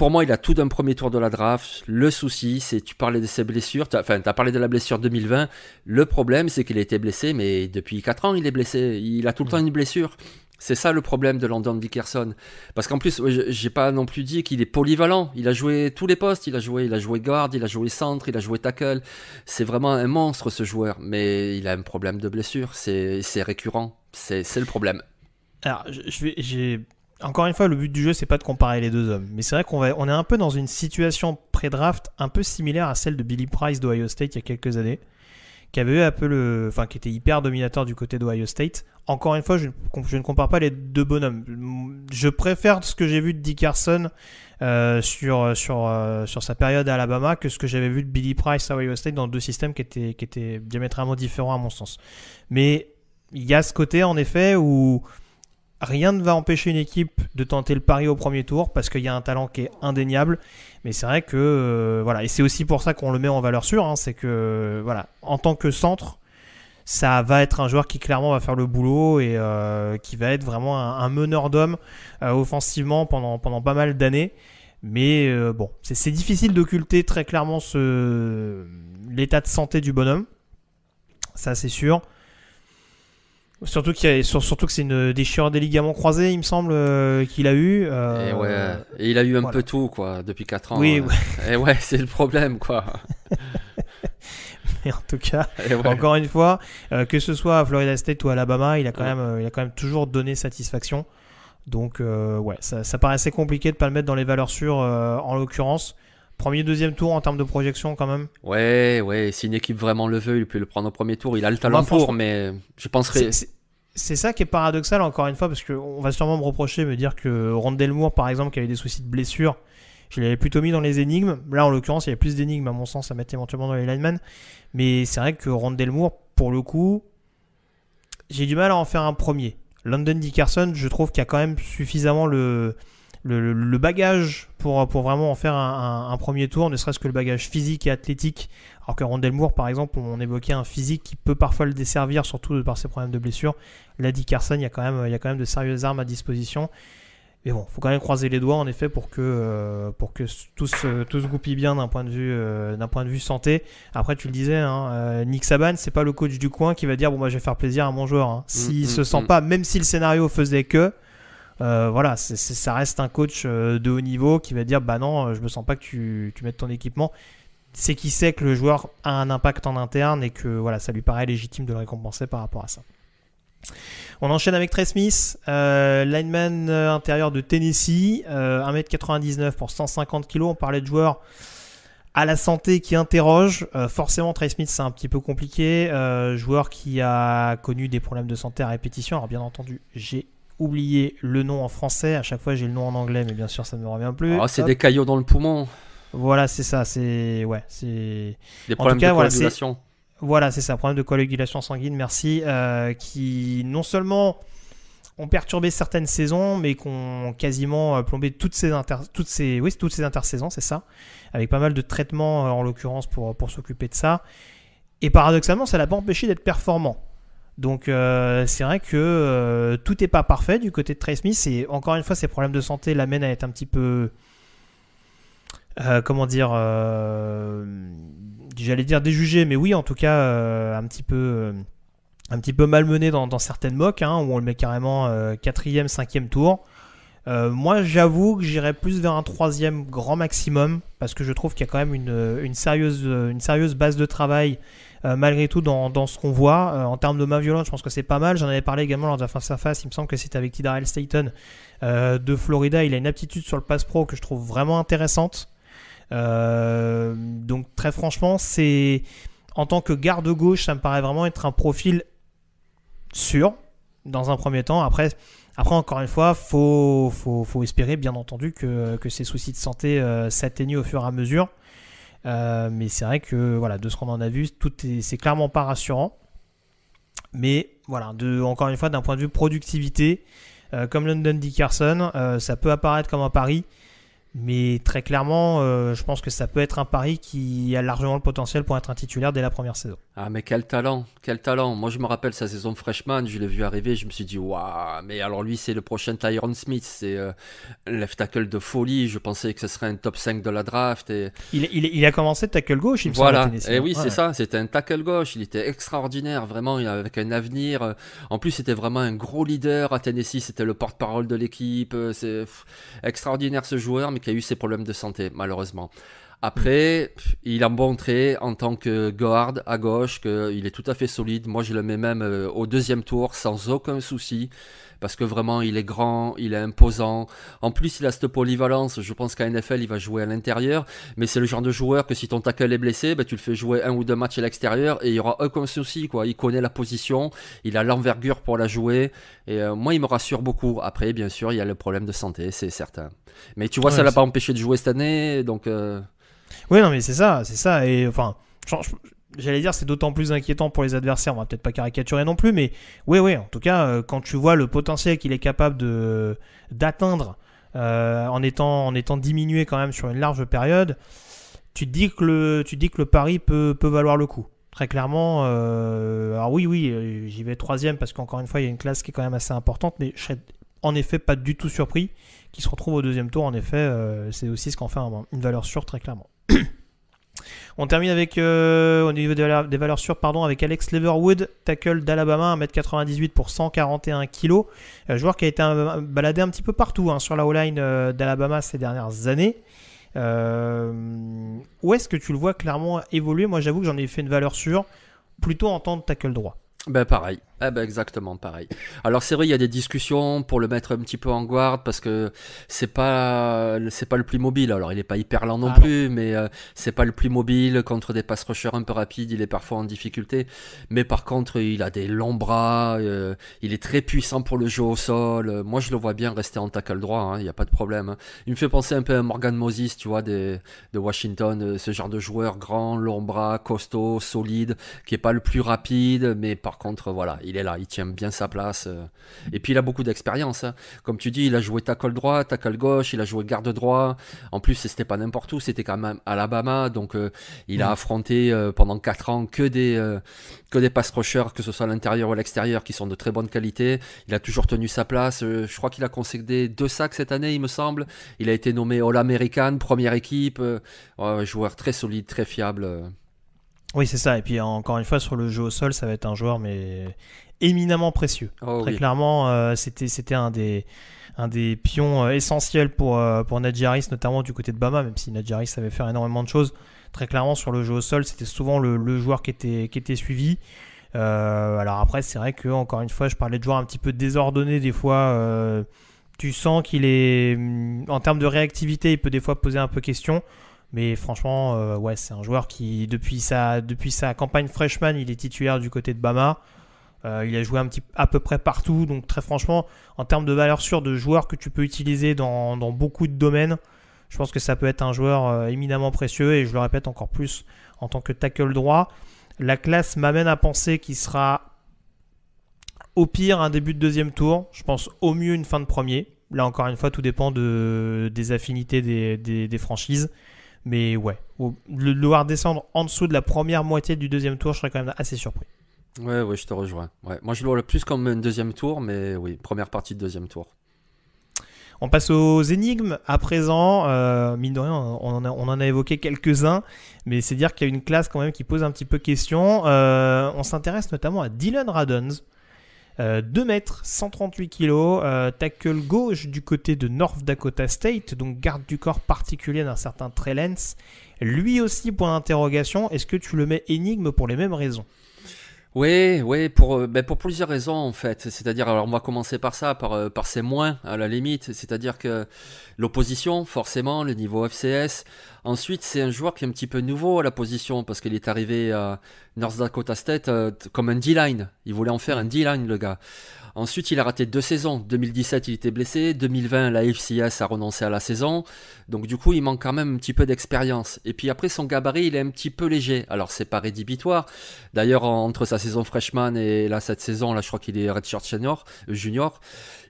Pour moi, il a tout d'un premier tour de la draft. Le souci, c'est, tu parlais de ses blessures, t'as parlé de la blessure 2020. Le problème, c'est qu'il a été blessé, mais depuis 4 ans, il est blessé. Il a tout le temps une blessure. C'est ça le problème de Landon Dickerson. Parce qu'en plus, j'ai pas non plus dit qu'il est polyvalent. Il a joué tous les postes. Il a joué guard, il a joué centre, il a joué tackle. C'est vraiment un monstre, ce joueur. Mais il a un problème de blessure. C'est récurrent. C'est le problème. Alors, encore une fois, le but du jeu, c'est pas de comparer les deux hommes. Mais c'est vrai qu'on est un peu dans une situation pré-draft un peu similaire à celle de Billy Price d'Ohio State il y a quelques années, qui avait eu un peu qui était hyper dominateur du côté d'Ohio State. Encore une fois, je ne compare pas les deux bonhommes. Je préfère ce que j'ai vu de Dickerson sur sa période à Alabama que ce que j'avais vu de Billy Price à Ohio State dans deux systèmes qui étaient diamétralement différents à mon sens. Mais il y a ce côté en effet où rien ne va empêcher une équipe de tenter le pari au premier tour parce qu'il y a un talent qui est indéniable. Mais c'est vrai que voilà, et c'est aussi pour ça qu'on le met en valeur sûre, hein, c'est que voilà, en tant que centre, ça va être un joueur qui clairement va faire le boulot et qui va être vraiment un meneur d'hommes offensivement pendant pas mal d'années. Mais bon, c'est difficile d'occulter très clairement l'état de santé du bonhomme, ça c'est sûr. Surtout que c'est une déchirure des ligaments croisés, il me semble, qu'il a eu. Et il a eu un peu tout, quoi, depuis 4 ans. Oui, Et ouais, c'est le problème, quoi. Mais en tout cas, encore une fois, que ce soit à Florida State ou à Alabama, il a quand même toujours donné satisfaction. Donc, ça paraissait compliqué de pas le mettre dans les valeurs sûres, en l'occurrence. Premier, deuxième tour en termes de projection quand même. Ouais, si une équipe vraiment le veut, il peut le prendre au premier tour. Il a le talent pour, mais je penserais... C'est ça qui est paradoxal encore une fois, parce qu'on va sûrement me reprocher, me dire que Rondale Moore par exemple, qui avait des soucis de blessure, je l'avais plutôt mis dans les énigmes. Là en l'occurrence, il y a plus d'énigmes à mon sens à mettre éventuellement dans les linemen. Mais c'est vrai que Rondale Moore, pour le coup, j'ai du mal à en faire un premier. Landon Dickerson, je trouve qu'il y a quand même suffisamment le bagage pour vraiment en faire un premier tour, ne serait-ce que le bagage physique et athlétique, alors que Rondale Moore par exemple, on évoquait un physique qui peut parfois le desservir, surtout par ses problèmes de blessure. Là, Dickerson, il y a quand même de sérieuses armes à disposition, mais bon, faut quand même croiser les doigts en effet pour que tout se goupille bien d'un point de vue santé. Après, tu le disais, hein, Nick Saban, c'est pas le coach du coin qui va dire bon bah je vais faire plaisir à mon joueur, hein. S'il se sent pas, même si le scénario faisait que voilà, ça reste un coach de haut niveau qui va dire bah non, je me sens pas que tu mettes ton équipement. C'est qu'il sait que le joueur a un impact en interne et que voilà, ça lui paraît légitime de le récompenser par rapport à ça. On enchaîne avec Trey Smith, lineman intérieur de Tennessee, 1m99 pour 150 kg. On parlait de joueurs à la santé qui interroge. Forcément, Trey Smith, c'est un petit peu compliqué. Joueur qui a connu des problèmes de santé à répétition. Alors bien entendu, j'ai oublié le nom en français. À chaque fois, j'ai le nom en anglais, mais bien sûr, ça ne me revient plus. Oh, c'est des caillots dans le poumon. Voilà, c'est ça. C'est des problèmes de coagulation. Voilà, c'est ça. Problème de coagulation sanguine. Merci. Qui non seulement ont perturbé certaines saisons, mais qui ont quasiment plombé toutes ces intersaisons, c'est ça. Avec pas mal de traitements en l'occurrence pour s'occuper de ça. Et paradoxalement, ça l'a pas empêché d'être performant. Donc c'est vrai que tout n'est pas parfait du côté de Trey Smith, et encore une fois ces problèmes de santé l'amènent à être un petit peu j'allais dire déjugé, mais oui en tout cas un petit peu malmené dans certaines mocks, hein, où on le met carrément 4e, 5e tour. Moi j'avoue que j'irais plus vers un 3e grand maximum, parce que je trouve qu'il y a quand même une sérieuse base de travail malgré tout dans ce qu'on voit. En termes de main violente, je pense que c'est pas mal. J'en avais parlé également lors de la face à face, il me semble que c'était avec Tidarrell Staton de Florida. Il a une aptitude sur le pass pro que je trouve vraiment intéressante. Donc très franchement, en tant que garde gauche, ça me paraît vraiment être un profil sûr dans un premier temps. Après encore une fois, faut espérer bien entendu que ces soucis de santé s'atténuent au fur et à mesure. Mais c'est vrai que voilà, de ce qu'on en a vu, c'est clairement pas rassurant. Mais voilà, encore une fois, d'un point de vue productivité, comme Landon Dickerson, ça peut apparaître comme un pari, Mais très clairement, je pense que ça peut être un pari qui a largement le potentiel pour être un titulaire dès la première saison. Ah mais quel talent, quel talent. Moi je me rappelle sa saison de freshman, je l'ai vu arriver, je me suis dit waouh, mais alors lui c'est le prochain Tyron Smith, c'est un left tackle de folie, je pensais que ce serait un top 5 de la draft. Et... Il a commencé de tackle gauche, il me semble. Voilà, et oui c'est ça, c'était un tackle gauche, il était extraordinaire, vraiment, avec un avenir. En plus c'était vraiment un gros leader à Tennessee, c'était le porte-parole de l'équipe, c'est extraordinaire ce joueur, mais qui a eu ses problèmes de santé malheureusement. Après, il a montré en tant que guard à gauche qu'il est tout à fait solide. Moi, je le mets même au deuxième tour sans aucun souci. Parce que vraiment, il est grand, il est imposant. En plus, il a cette polyvalence. Je pense qu'à NFL, il va jouer à l'intérieur. Mais c'est le genre de joueur que si ton tackle est blessé, tu le fais jouer 1 ou 2 matchs à l'extérieur et il n'y aura aucun souci, quoi. Il connaît la position, il a l'envergure pour la jouer. Et moi, il me rassure beaucoup. Après, bien sûr, il y a le problème de santé, c'est certain. Mais tu vois, ça ne l'a pas empêché de jouer cette année. Donc... Oui, non, mais c'est ça. Et enfin, j'allais dire, c'est d'autant plus inquiétant pour les adversaires. On va peut-être pas caricaturer non plus, mais oui, en tout cas, quand tu vois le potentiel qu'il est capable d'atteindre en étant diminué quand même sur une large période, tu te dis que le pari peut valoir le coup. Très clairement, alors oui, j'y vais troisième parce qu'encore une fois, il y a une classe qui est quand même assez importante, mais je serais en effet pas du tout surpris qu'il se retrouve au deuxième tour. En effet, c'est aussi ce qu'en fait une valeur sûre, très clairement. On termine avec, au niveau des valeurs sûres, avec Alex Leatherwood, tackle d'Alabama, 1m98 pour 141 kg. Joueur qui a été baladé un petit peu partout sur la O-line d'Alabama ces dernières années. Où est-ce que tu le vois clairement évoluer? Moi, j'avoue que j'en ai fait une valeur sûre, plutôt en tant que tackle droit. Ben pareil, exactement pareil. Alors c'est vrai, il y a des discussions pour le mettre un petit peu en garde parce que c'est pas le plus mobile. Alors il est pas hyper lent non plus, mais c'est pas le plus mobile. Contre des pass rushers un peu rapides, il est parfois en difficulté. Mais par contre, il a des longs bras, il est très puissant pour le jeu au sol. Moi je le vois bien rester en tackle droit, il n'y a pas de problème. Il me fait penser un peu à Morgan Moses, tu vois, de Washington, ce genre de joueur grand, long bras, costaud, solide, qui est pas le plus rapide, mais par contre, voilà, il est là, il tient bien sa place. Et puis, il a beaucoup d'expérience. Comme tu dis, il a joué tackle droit, tackle gauche, il a joué garde droit. En plus, c'était pas n'importe où, c'était quand même Alabama. Donc, il a affronté pendant 4 ans que des pass rushers, que ce soit à l'intérieur ou à l'extérieur, qui sont de très bonne qualité. Il a toujours tenu sa place. Je crois qu'il a concédé 2 sacks cette année, il me semble. Il a été nommé All-American, première équipe. Joueur très solide, très fiable. Oui, c'est ça. Et puis, encore une fois, sur le jeu au sol, ça va être un joueur mais éminemment précieux. Très clairement, c'était un des pions essentiels pour Najee Harris, notamment du côté de Bama, même si Najee Harris savait faire énormément de choses. Très clairement, sur le jeu au sol, c'était souvent le joueur qui était suivi. Alors après, c'est vrai que encore une fois, je parlais de joueurs un petit peu désordonnés des fois. Tu sens qu'il est, en termes de réactivité, il peut des fois poser un peu question. Mais franchement, c'est un joueur qui, depuis sa campagne freshman, il est titulaire du côté de Bama. Il a joué à peu près partout. Donc très franchement, en termes de valeur sûre de joueur que tu peux utiliser dans beaucoup de domaines, je pense que ça peut être un joueur éminemment précieux. Et je le répète encore plus, en tant que tackle droit, la classe m'amène à penser qu'il sera au pire un début de deuxième tour. Je pense au mieux une fin de premier. Là encore une fois, tout dépend des affinités des franchises. Mais ouais, le voir descendre en dessous de la première moitié du deuxième tour, je serais quand même assez surpris. Ouais, je te rejoins. Ouais. Moi, je le vois plus comme un deuxième tour, mais oui, première partie de deuxième tour. On passe aux énigmes à présent. Mine de rien, on en a évoqué quelques-uns, mais c'est dire qu'il y a une classe quand même qui pose un petit peu question. On s'intéresse notamment à Dylan Radunz. 2 mètres, 138 kg, tackle gauche du côté de North Dakota State, donc garde du corps particulier d'un certain Trey Lance. Lui aussi, point d'interrogation, est-ce que tu le mets énigme pour les mêmes raisons? Oui, pour plusieurs raisons en fait. C'est-à-dire, alors on va commencer par ça, par ses moins à la limite. C'est-à-dire que l'opposition, forcément, le niveau FCS. Ensuite, c'est un joueur qui est un petit peu nouveau à la position parce qu'il est arrivé à North Dakota State comme un D-line. Il voulait en faire un D-line, le gars. Ensuite, il a raté 2 saisons. 2017, il était blessé. 2020, la FCS a renoncé à la saison. Donc, du coup, il manque quand même un petit peu d'expérience. Et puis après, son gabarit, il est un petit peu léger. Alors, c'est pas rédhibitoire. D'ailleurs, entre sa saison freshman et là, cette saison, là, je crois qu'il est redshirt junior.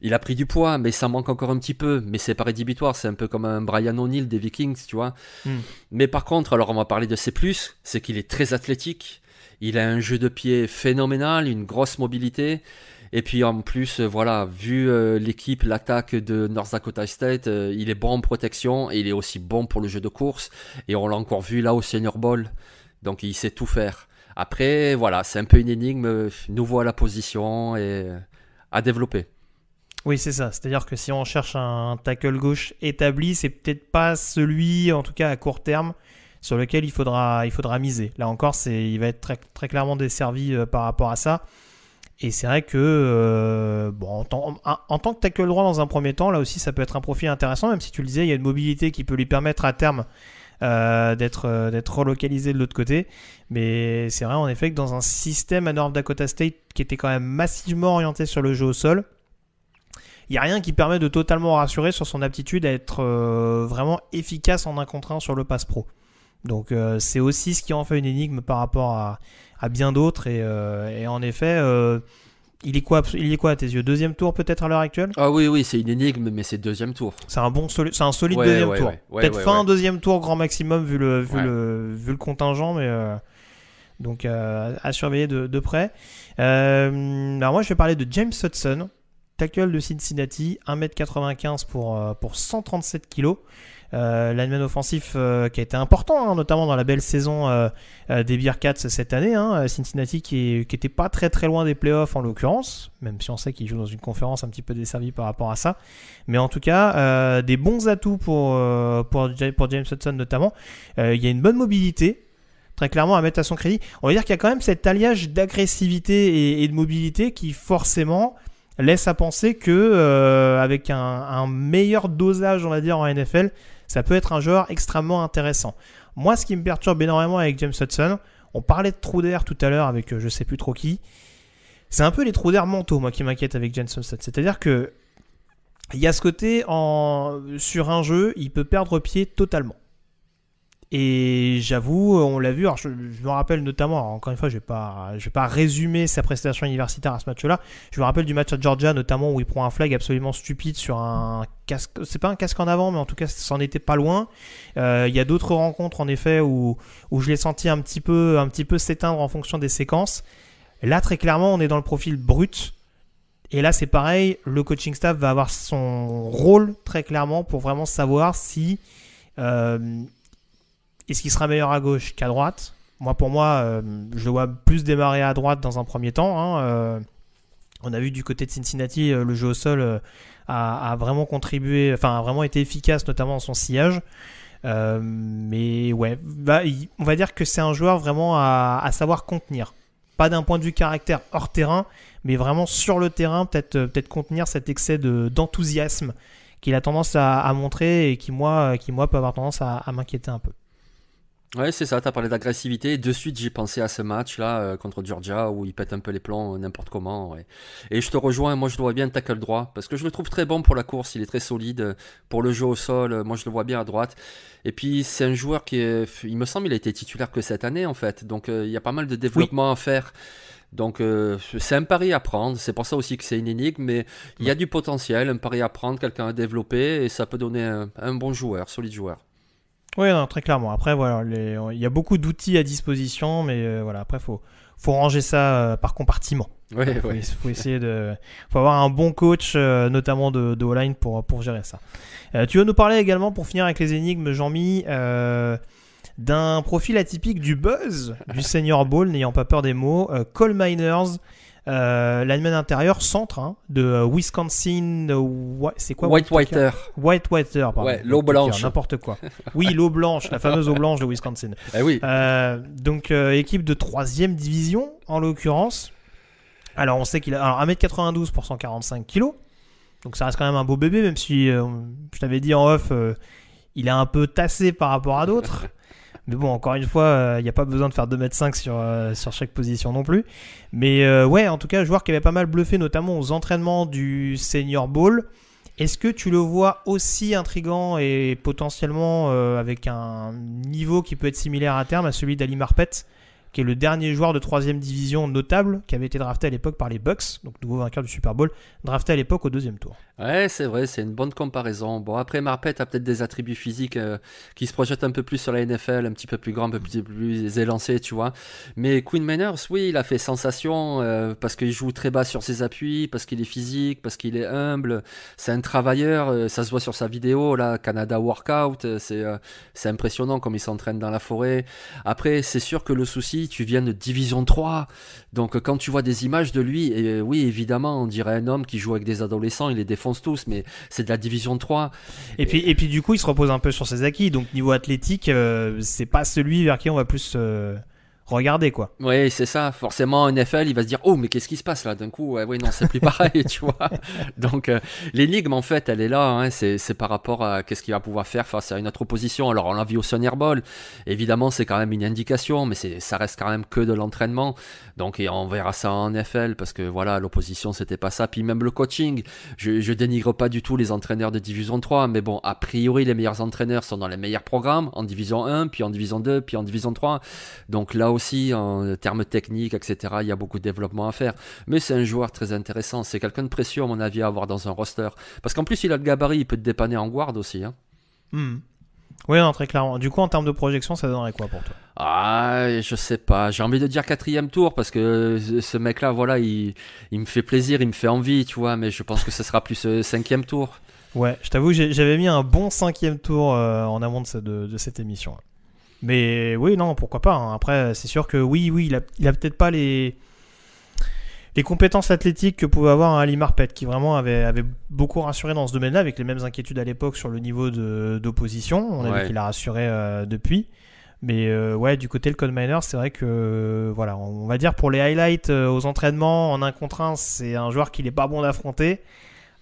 Il a pris du poids, mais ça manque encore un petit peu. Mais c'est pas rédhibitoire. C'est un peu comme un Brian O'Neill des Vikings, tu vois. Mais par contre, alors, on va parler de ses plus. C'est qu'il est très athlétique. Il a un jeu de pied phénoménal, une grosse mobilité. Et puis en plus, voilà, vu l'équipe, l'attaque de North Dakota State, il est bon en protection et il est aussi bon pour le jeu de course. Et on l'a encore vu là au Senior Bowl. Donc il sait tout faire. Après, voilà, c'est un peu une énigme, nouveau à la position et à développer. Oui, c'est ça. C'est-à-dire que si on cherche un tackle gauche établi, c'est peut-être pas celui, en tout cas à court terme, sur lequel il faudra miser. Là encore, il va être très, très clairement desservi par rapport à ça. Et c'est vrai que en tant que tackle droit dans un premier temps, là aussi ça peut être un profil intéressant, même si tu le disais, il y a une mobilité qui peut lui permettre à terme d'être relocalisé de l'autre côté. Mais c'est vrai en effet que dans un système à North Dakota State qui était quand même massivement orienté sur le jeu au sol, il n'y a rien qui permet de totalement rassurer sur son aptitude à être vraiment efficace en 1 contre 1 sur le pass pro. Donc c'est aussi ce qui en fait une énigme par rapport à bien d'autres et en effet il est quoi à tes yeux, 2e tour peut-être à l'heure actuelle? Ah oui, c'est une énigme, mais c'est 2e tour. C'est un solide 2e tour. Peut-être fin 2e tour grand maximum vu le contingent, mais donc à surveiller de près. Alors moi je vais parler de James Hudson, tackle de Cincinnati, 1m95 pour 137 kg. Lineman offensif qui a été important, notamment dans la belle saison des Bearcats cette année. Cincinnati qui était pas très très loin des playoffs en l'occurrence, même si on sait qu'il joue dans une conférence un petit peu desservie par rapport à ça. Mais en tout cas, des bons atouts pour James Hudson notamment. Il y a une bonne mobilité, très clairement à mettre à son crédit. On va dire qu'il y a quand même cet alliage d'agressivité et de mobilité qui forcément laisse à penser que avec un meilleur dosage, on va dire, en NFL, ça peut être un joueur extrêmement intéressant. Moi, ce qui me perturbe énormément avec James Hudson, on parlait de trous d'air tout à l'heure avec je sais plus trop qui, c'est un peu les trous d'air mentaux, moi, qui m'inquiètent avec James Hudson. C'est-à-dire que il y a ce côté, sur un jeu, il peut perdre pied totalement. Et j'avoue, on l'a vu, alors je me rappelle notamment, alors encore une fois je vais pas résumer sa prestation universitaire à ce match-là, je me rappelle du match à Georgia notamment où il prend un flag absolument stupide sur un casque, c'est pas un casque en avant mais en tout cas ça en était pas loin. Il y a d'autres rencontres en effet où je l'ai senti un petit peu s'éteindre en fonction des séquences. Là très clairement on est dans le profil brut. Et là c'est pareil, le coaching staff va avoir son rôle très clairement pour vraiment savoir si est-ce qu'il sera meilleur à gauche qu'à droite? Pour moi, je le vois plus démarrer à droite dans un premier temps. On a vu du côté de Cincinnati, le jeu au sol a vraiment contribué, enfin a vraiment été efficace, notamment dans son sillage. Mais ouais, on va dire que c'est un joueur vraiment à savoir contenir. Pas d'un point de vue caractère hors terrain, mais vraiment sur le terrain, peut-être contenir cet excès d'enthousiasme qu'il a tendance à montrer et qui, moi, peut avoir tendance à m'inquiéter un peu. Ouais, c'est ça, t'as parlé d'agressivité. De suite, j'ai pensé à ce match-là contre Georgia où il pète un peu les plombs n'importe comment. Ouais. Et je te rejoins, moi je le vois bien tackle droit parce que je le trouve très bon pour la course, il est très solide. Pour le jeu au sol, moi je le vois bien à droite. Et puis c'est un joueur il me semble, il a été titulaire que cette année en fait. Donc il y a pas mal de développement à faire. Donc c'est un pari à prendre, c'est pour ça aussi que c'est une énigme, mais il y a du potentiel, un pari à prendre, quelqu'un à développer et ça peut donner un bon joueur, solide joueur. Oui, non, très clairement. Après, voilà, il y a beaucoup d'outils à disposition, mais voilà, après, faut ranger ça par compartiment. Oui, faut essayer faut avoir un bon coach, notamment de O-line pour gérer ça. Tu veux nous parler également, pour finir avec les énigmes, Jean-Mi, d'un profil atypique du buzz du Senior Bowl, n'ayant pas peur des mots, Cole Miners, lineman intérieur centre de Wisconsin, c'est quoi Whitewater, pardon. Ouais, l'eau blanche, n'importe quoi. Oui, l'eau blanche, la fameuse eau blanche de Wisconsin. Oui. Donc équipe de 3e division en l'occurrence. Alors on sait qu'il a 1m92 pour 145 kg. Donc ça reste quand même un beau bébé, même si je t'avais dit en off, il est un peu tassé par rapport à d'autres. Mais bon, encore une fois, il n'y a pas besoin de faire 2,5 m sur chaque position non plus. Mais ouais, en tout cas, joueur qui avait pas mal bluffé, notamment aux entraînements du Senior Bowl. Est-ce que tu le vois aussi intriguant et potentiellement avec un niveau qui peut être similaire à terme à celui d'Ali Marpet, qui est le dernier joueur de 3e division notable, qui avait été drafté à l'époque par les Bucks, donc nouveau vainqueur du Super Bowl, drafté à l'époque au 2e tour. Ouais, c'est vrai, c'est une bonne comparaison. Bon, après, Marpet a peut-être des attributs physiques qui se projettent un peu plus sur la NFL, un petit peu plus grand, un peu plus élancé, tu vois. Mais Quinn Meinerz, oui, il a fait sensation parce qu'il joue très bas sur ses appuis, parce qu'il est physique, parce qu'il est humble. C'est un travailleur, ça se voit sur sa vidéo, là, Canada Workout, c'est impressionnant comme il s'entraîne dans la forêt. Après, c'est sûr que le souci, tu viens de Division 3, donc quand tu vois des images de lui, et oui, évidemment, on dirait un homme qui joue avec des adolescents, il les défonce tous, mais c'est de la Division 3. Et puis du coup, il se repose un peu sur ses acquis, donc niveau athlétique, c'est pas celui vers qui on va plus regarder, quoi. Oui, c'est ça. Forcément, un NFL, il va se dire, oh, mais qu'est-ce qui se passe là d'un coup? Oui, non, c'est plus pareil, tu vois. Donc, l'énigme, en fait, elle est là. Hein. C'est par rapport à qu'est-ce qu'il va pouvoir faire face à une autre opposition. Alors, on l'a vu au Senior Bowl. Évidemment, c'est quand même une indication, mais ça reste quand même que de l'entraînement. Donc, et on verra ça en NFL parce que voilà, l'opposition, c'était pas ça. Puis même le coaching, je dénigre pas du tout les entraîneurs de Division 3, mais bon, a priori, les meilleurs entraîneurs sont dans les meilleurs programmes, en Division 1, puis en Division 2, puis en Division 3. Donc là aussi, en termes techniques, etc., il y a beaucoup de développement à faire. Mais c'est un joueur très intéressant. C'est quelqu'un de précieux, à mon avis, à avoir dans un roster. Parce qu'en plus, il a le gabarit, il peut te dépanner en guard aussi. Hein. Oui, non, très clairement. Du coup, en termes de projection, ça donnerait quoi pour toi? Ah, je sais pas. J'ai envie de dire 4e tour parce que ce mec-là, voilà, il me fait plaisir, il me fait envie, tu vois. Mais je pense que ce sera plus 5e tour. Ouais, je t'avoue, j'avais mis un bon 5e tour en amont de cette émission. Mais oui, non, pourquoi pas. Hein. Après, c'est sûr que oui, il a peut-être pas les compétences athlétiques que pouvait avoir un Ali Marpet, qui vraiment avait beaucoup rassuré dans ce domaine-là, avec les mêmes inquiétudes à l'époque sur le niveau d'opposition. On a vu qu'il a rassuré depuis. Mais ouais, du côté le Quinn Meinerz, c'est vrai que voilà, on va dire pour les highlights aux entraînements en 1 contre 1, c'est un joueur qu'il n'est pas bon d'affronter.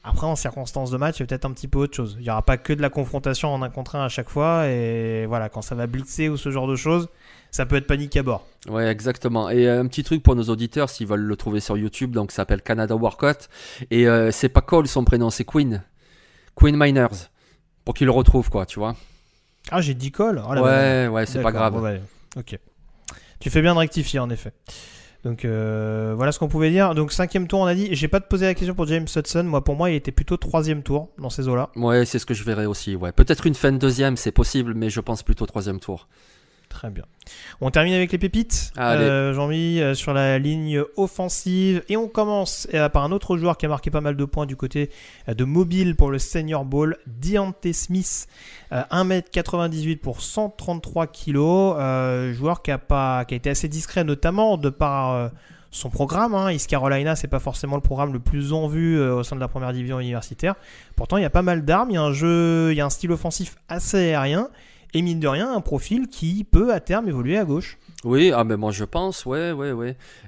Après, en circonstances de match, il y a peut-être un petit peu autre chose. Il n'y aura pas que de la confrontation en 1 contre 1 à chaque fois. Et voilà, quand ça va blitzer ou ce genre de choses, ça peut être panique à bord. Ouais, exactement. Et un petit truc pour nos auditeurs, s'ils veulent le trouver sur YouTube, donc ça s'appelle Canada Workout. Et c'est pas Cole son prénom, c'est Quinn. Quinn Meinerz. Pour qu'ils le retrouvent, quoi, tu vois. Ah, j'ai dit Cole. Oh, ouais, c'est pas grave. Ouais, ok. Tu fais bien de rectifier, en effet. Donc voilà ce qu'on pouvait dire. Donc 5e tour, on a dit. J'ai pas te posé la question pour James Hudson. Moi, pour moi, il était plutôt 3e tour dans ces eaux-là. Ouais, c'est ce que je verrais aussi. Ouais. Peut-être une fin de 2e, c'est possible, mais je pense plutôt 3e tour. Très bien. On termine avec les pépites. Jean-Mi sur la ligne offensive. Et on commence par un autre joueur qui a marqué pas mal de points du côté de Mobile pour le Senior Bowl. Deontay Smith, 1m98 pour 133 kg. Joueur qui a été assez discret, notamment de par son programme. East Carolina, c'est pas forcément le programme le plus en vue au sein de la première division universitaire. Pourtant, il y a pas mal d'armes. Il y a un style offensif assez aérien. Et mine de rien, un profil qui peut à terme évoluer à gauche. Oui, mais moi je pense, ouais.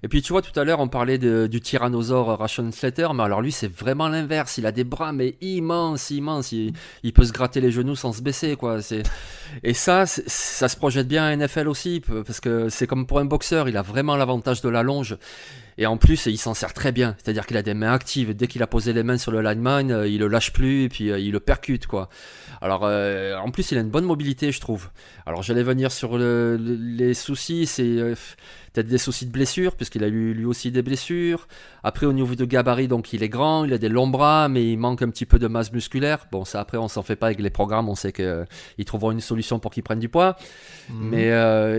Et puis tu vois, tout à l'heure on parlait du tyrannosaure Rashawn Slater, mais alors lui c'est vraiment l'inverse, il a des bras mais immenses, il peut se gratter les genoux sans se baisser, quoi. Et ça se projette bien à NFL aussi, parce que c'est comme pour un boxeur, il a vraiment l'avantage de la longe. Et en plus, il s'en sert très bien. C'est-à-dire qu'il a des mains actives. Dès qu'il a posé les mains sur le lineman, il le lâche plus et puis il le percute, quoi. Alors, en plus, il a une bonne mobilité, je trouve. Alors, j'allais venir sur les soucis. C'est peut-être des soucis de blessure, puisqu'il a eu lui aussi des blessures. Après, au niveau de gabarit, donc il est grand, il a des longs bras, mais il manque un petit peu de masse musculaire. Bon, ça, après, on s'en fait pas avec les programmes. On sait qu'ils trouveront une solution pour qu'il prenne du poids. Mais,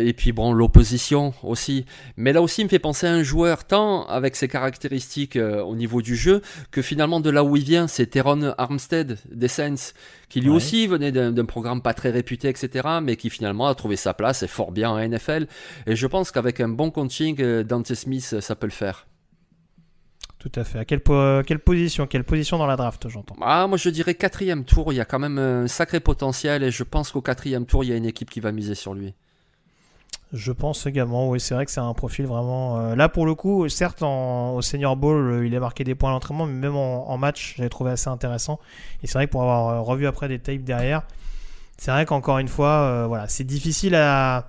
et puis, bon, l'opposition aussi. Mais là aussi, il me fait penser à un joueur, tant avec ses caractéristiques au niveau du jeu, que finalement, de là où il vient, c'est Teron Armstead des Saints, qui lui aussi venait d'un programme pas très réputé, etc., mais qui finalement a trouvé sa place et fort bien en NFL. Et je pense qu'avec un bon coaching, Deontay Smith, ça peut le faire. Tout à fait. À quelle position dans la draft, j'entends? Moi je dirais 4e tour, il y a quand même un sacré potentiel et je pense qu'au 4e tour, il y a une équipe qui va miser sur lui. Je pense également, oui, c'est vrai que c'est un profil vraiment... là, pour le coup, certes, au Senior Bowl, il a marqué des points à l'entraînement, mais même en match, j'avais trouvé assez intéressant. Et c'est vrai que pour avoir revu après des tapes derrière, c'est vrai qu'encore une fois, voilà, c'est difficile à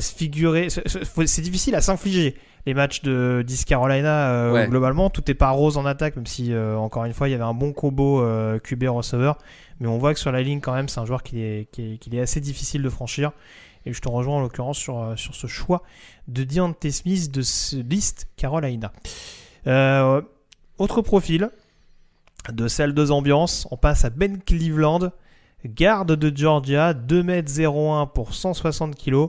se figurer, c'est difficile à s'infliger les matchs de d'East Carolina. Ouais. Globalement, tout est pas rose en attaque, même si encore une fois, il y avait un bon combo QB receveur. Mais on voit que sur la ligne, quand même, c'est un joueur qui est assez difficile de franchir. Et je te rejoins en l'occurrence sur ce choix de Deontay Smith de l'East Carolina. Autre profil de celle de ambiance, on passe à Ben Cleveland, garde de Georgia, 2m01 pour 160 kg.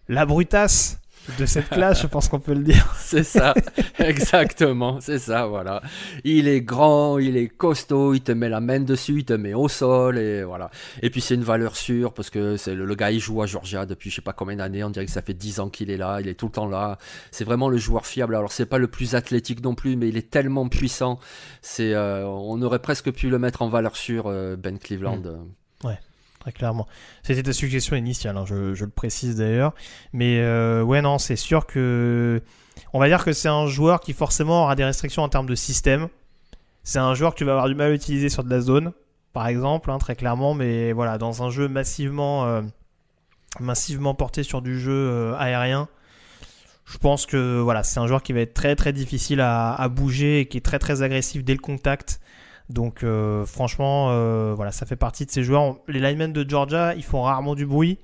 La brutasse de cette classe, je pense qu'on peut le dire. C'est ça, exactement, c'est ça, voilà. Il est grand, il est costaud, il te met la main dessus, il te met au sol, et voilà. Et puis c'est une valeur sûre, parce que c'est le gars, il joue à Georgia depuis je sais pas combien d'années, on dirait que ça fait 10 ans qu'il est là, il est tout le temps là. C'est vraiment le joueur fiable. Alors c'est pas le plus athlétique non plus, mais il est tellement puissant. On aurait presque pu le mettre en valeur sûre, Ben Cleveland. Ouais. Très clairement. C'était ta suggestion initiale, hein, je le précise d'ailleurs. Mais ouais, non, c'est sûr que... On va dire que c'est un joueur qui forcément aura des restrictions en termes de système. C'est un joueur que tu vas avoir du mal à utiliser sur de la zone, par exemple, hein, très clairement. Mais voilà, dans un jeu massivement porté sur du jeu aérien, je pense que voilà, c'est un joueur qui va être très très difficile à bouger et qui est très très agressif dès le contact. Donc franchement, voilà, ça fait partie de ces joueurs. Les linemen de Georgia, ils font rarement du bruit.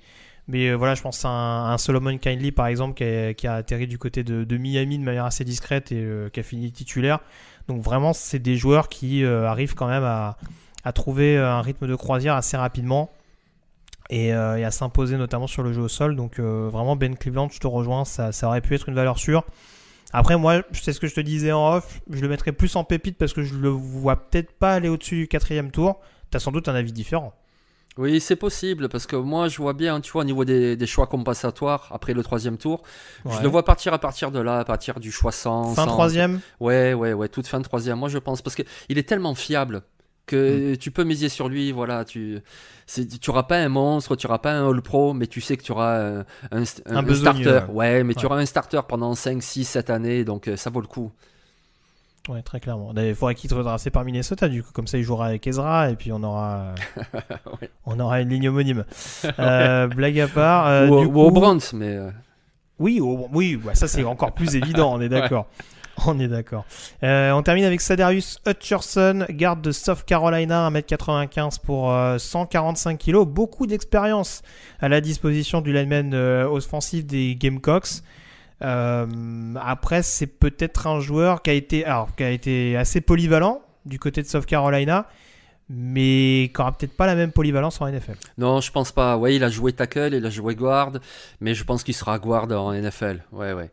Mais voilà, je pense à un Solomon Kindley, par exemple, qui a atterri du côté de Miami de manière assez discrète et qui a fini titulaire. Donc vraiment, c'est des joueurs qui arrivent quand même à trouver un rythme de croisière assez rapidement et à s'imposer notamment sur le jeu au sol. Donc vraiment, Ben Cleveland, je te rejoins, ça aurait pu être une valeur sûre. Après, moi, c'est ce que je te disais en off, je le mettrais plus en pépite parce que je le vois peut-être pas aller au-dessus du 4e tour. Tu as sans doute un avis différent. Oui, c'est possible, parce que moi, je vois bien, tu vois, au niveau des choix compensatoires, après le 3e tour, Ouais. je le vois partir à partir de là, à partir du choix 100. Fin 3e. Ouais, toute fin de 3e, moi je pense, parce qu'il est tellement fiable que tu peux miser sur lui, voilà, tu n'auras pas un monstre, tu n'auras pas un All-Pro, mais tu sais que tu auras un starter. Ouais, mais tu auras un starter pendant 5, 6, 7 années, donc ça vaut le coup. Ouais, très clairement. Il faudrait qu'il te retrace par Minnesota, du coup, comme ça il jouera avec Ezra et puis on aura une ligne homonyme. Blague à part. Ou au Browns, mais. Oui, bah, ça c'est encore plus évident, on est d'accord. On est d'accord. On termine avec Sadarius Hutcherson, garde de South Carolina, 1m95 pour 145 kg. Beaucoup d'expérience à la disposition du lineman offensif des Gamecocks. Après, c'est peut-être un joueur qui a été assez polyvalent du côté de South Carolina, mais qui n'aura peut-être pas la même polyvalence en NFL. Non, je pense pas. Ouais, il a joué tackle, il a joué guard, mais je pense qu'il sera guard en NFL. Ouais.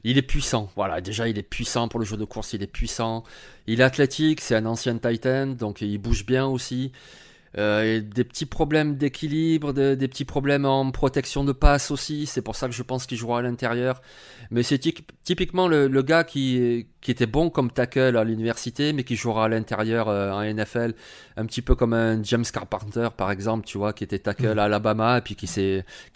Il est puissant. Voilà, déjà, il est puissant pour le jeu de course, il est puissant. Il est athlétique, c'est un ancien Titan, donc il bouge bien aussi. Des petits problèmes d'équilibre, des petits problèmes en protection de passe aussi, c'est pour ça que je pense qu'il jouera à l'intérieur. Mais c'est typiquement le gars qui était bon comme tackle à l'université, mais qui jouera à l'intérieur en NFL, un petit peu comme un James Carpenter par exemple, tu vois, qui était tackle à Alabama, et puis qui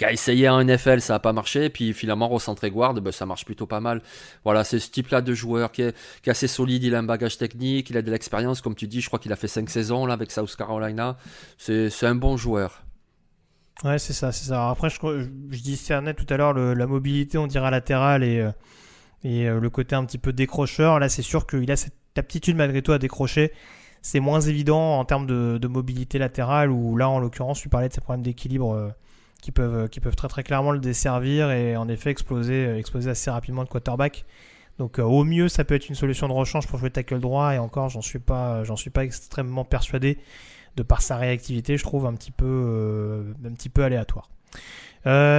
a essayé en NFL, ça n'a pas marché, puis finalement recentré guard, ça marche plutôt pas mal. Voilà, c'est ce type-là de joueur qui est assez solide, il a un bagage technique, il a de l'expérience, comme tu dis, je crois qu'il a fait 5 saisons là, avec South Carolina. C'est un bon joueur. Ouais, c'est ça. Alors après, je discernais tout à l'heure la mobilité, on dirait latérale et le côté un petit peu décrocheur. Là, c'est sûr qu'il a cette aptitude malgré tout à décrocher. C'est moins évident en termes de mobilité latérale, où là, en l'occurrence, tu parlais de ces problèmes d'équilibre qui peuvent très très clairement le desservir et en effet exploser assez rapidement le quarterback. Donc au mieux, ça peut être une solution de rechange pour jouer tackle droit, et encore, j'en suis pas extrêmement persuadé. De par sa réactivité, je trouve un petit peu aléatoire.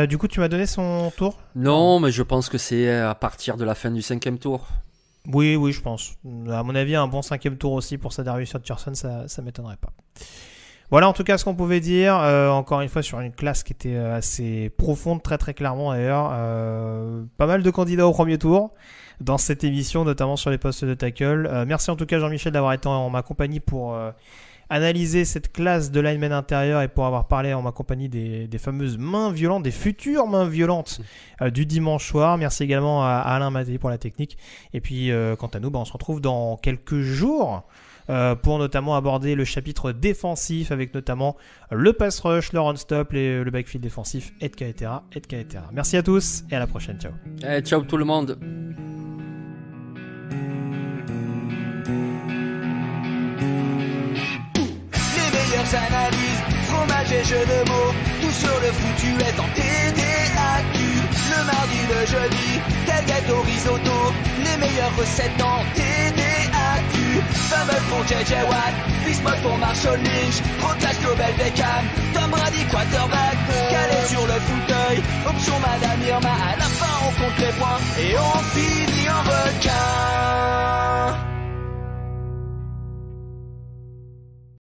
Du coup, tu m'as donné son tour ? Non, mais je pense que c'est à partir de la fin du 5e tour. Oui, je pense. À mon avis, un bon 5e tour aussi pour Sadarius Hutcherson, ça m'étonnerait pas. Voilà en tout cas ce qu'on pouvait dire. Encore une fois, sur une classe qui était assez profonde, très très clairement d'ailleurs. Pas mal de candidats au premier tour dans cette émission, notamment sur les postes de tackle. Merci en tout cas Jean-Michel d'avoir été en ma compagnie pour analyser cette classe de lineman intérieur et pour avoir parlé en ma compagnie des fameuses mains violentes, des futures mains violentes du dimanche soir. Merci également à Alain Maté pour la technique. Et puis quant à nous, on se retrouve dans quelques jours pour notamment aborder le chapitre défensif avec notamment le pass rush, le run stop, le backfield défensif, etc. Merci à tous et à la prochaine. Ciao. Ciao tout le monde. Analyse, fromage et jeux de mots, tout sur le foutu est en TDAQ. Le mardi, le jeudi, tel gâteau risotto, les meilleures recettes en TDAQ. Fumble pour JJ Watt, Bismuth pour Marshall Lynch, Rocklash Global Beckham, Tom Brady quarterback, calé sur le fauteuil, option Madame Irma, à la fin on compte les points et on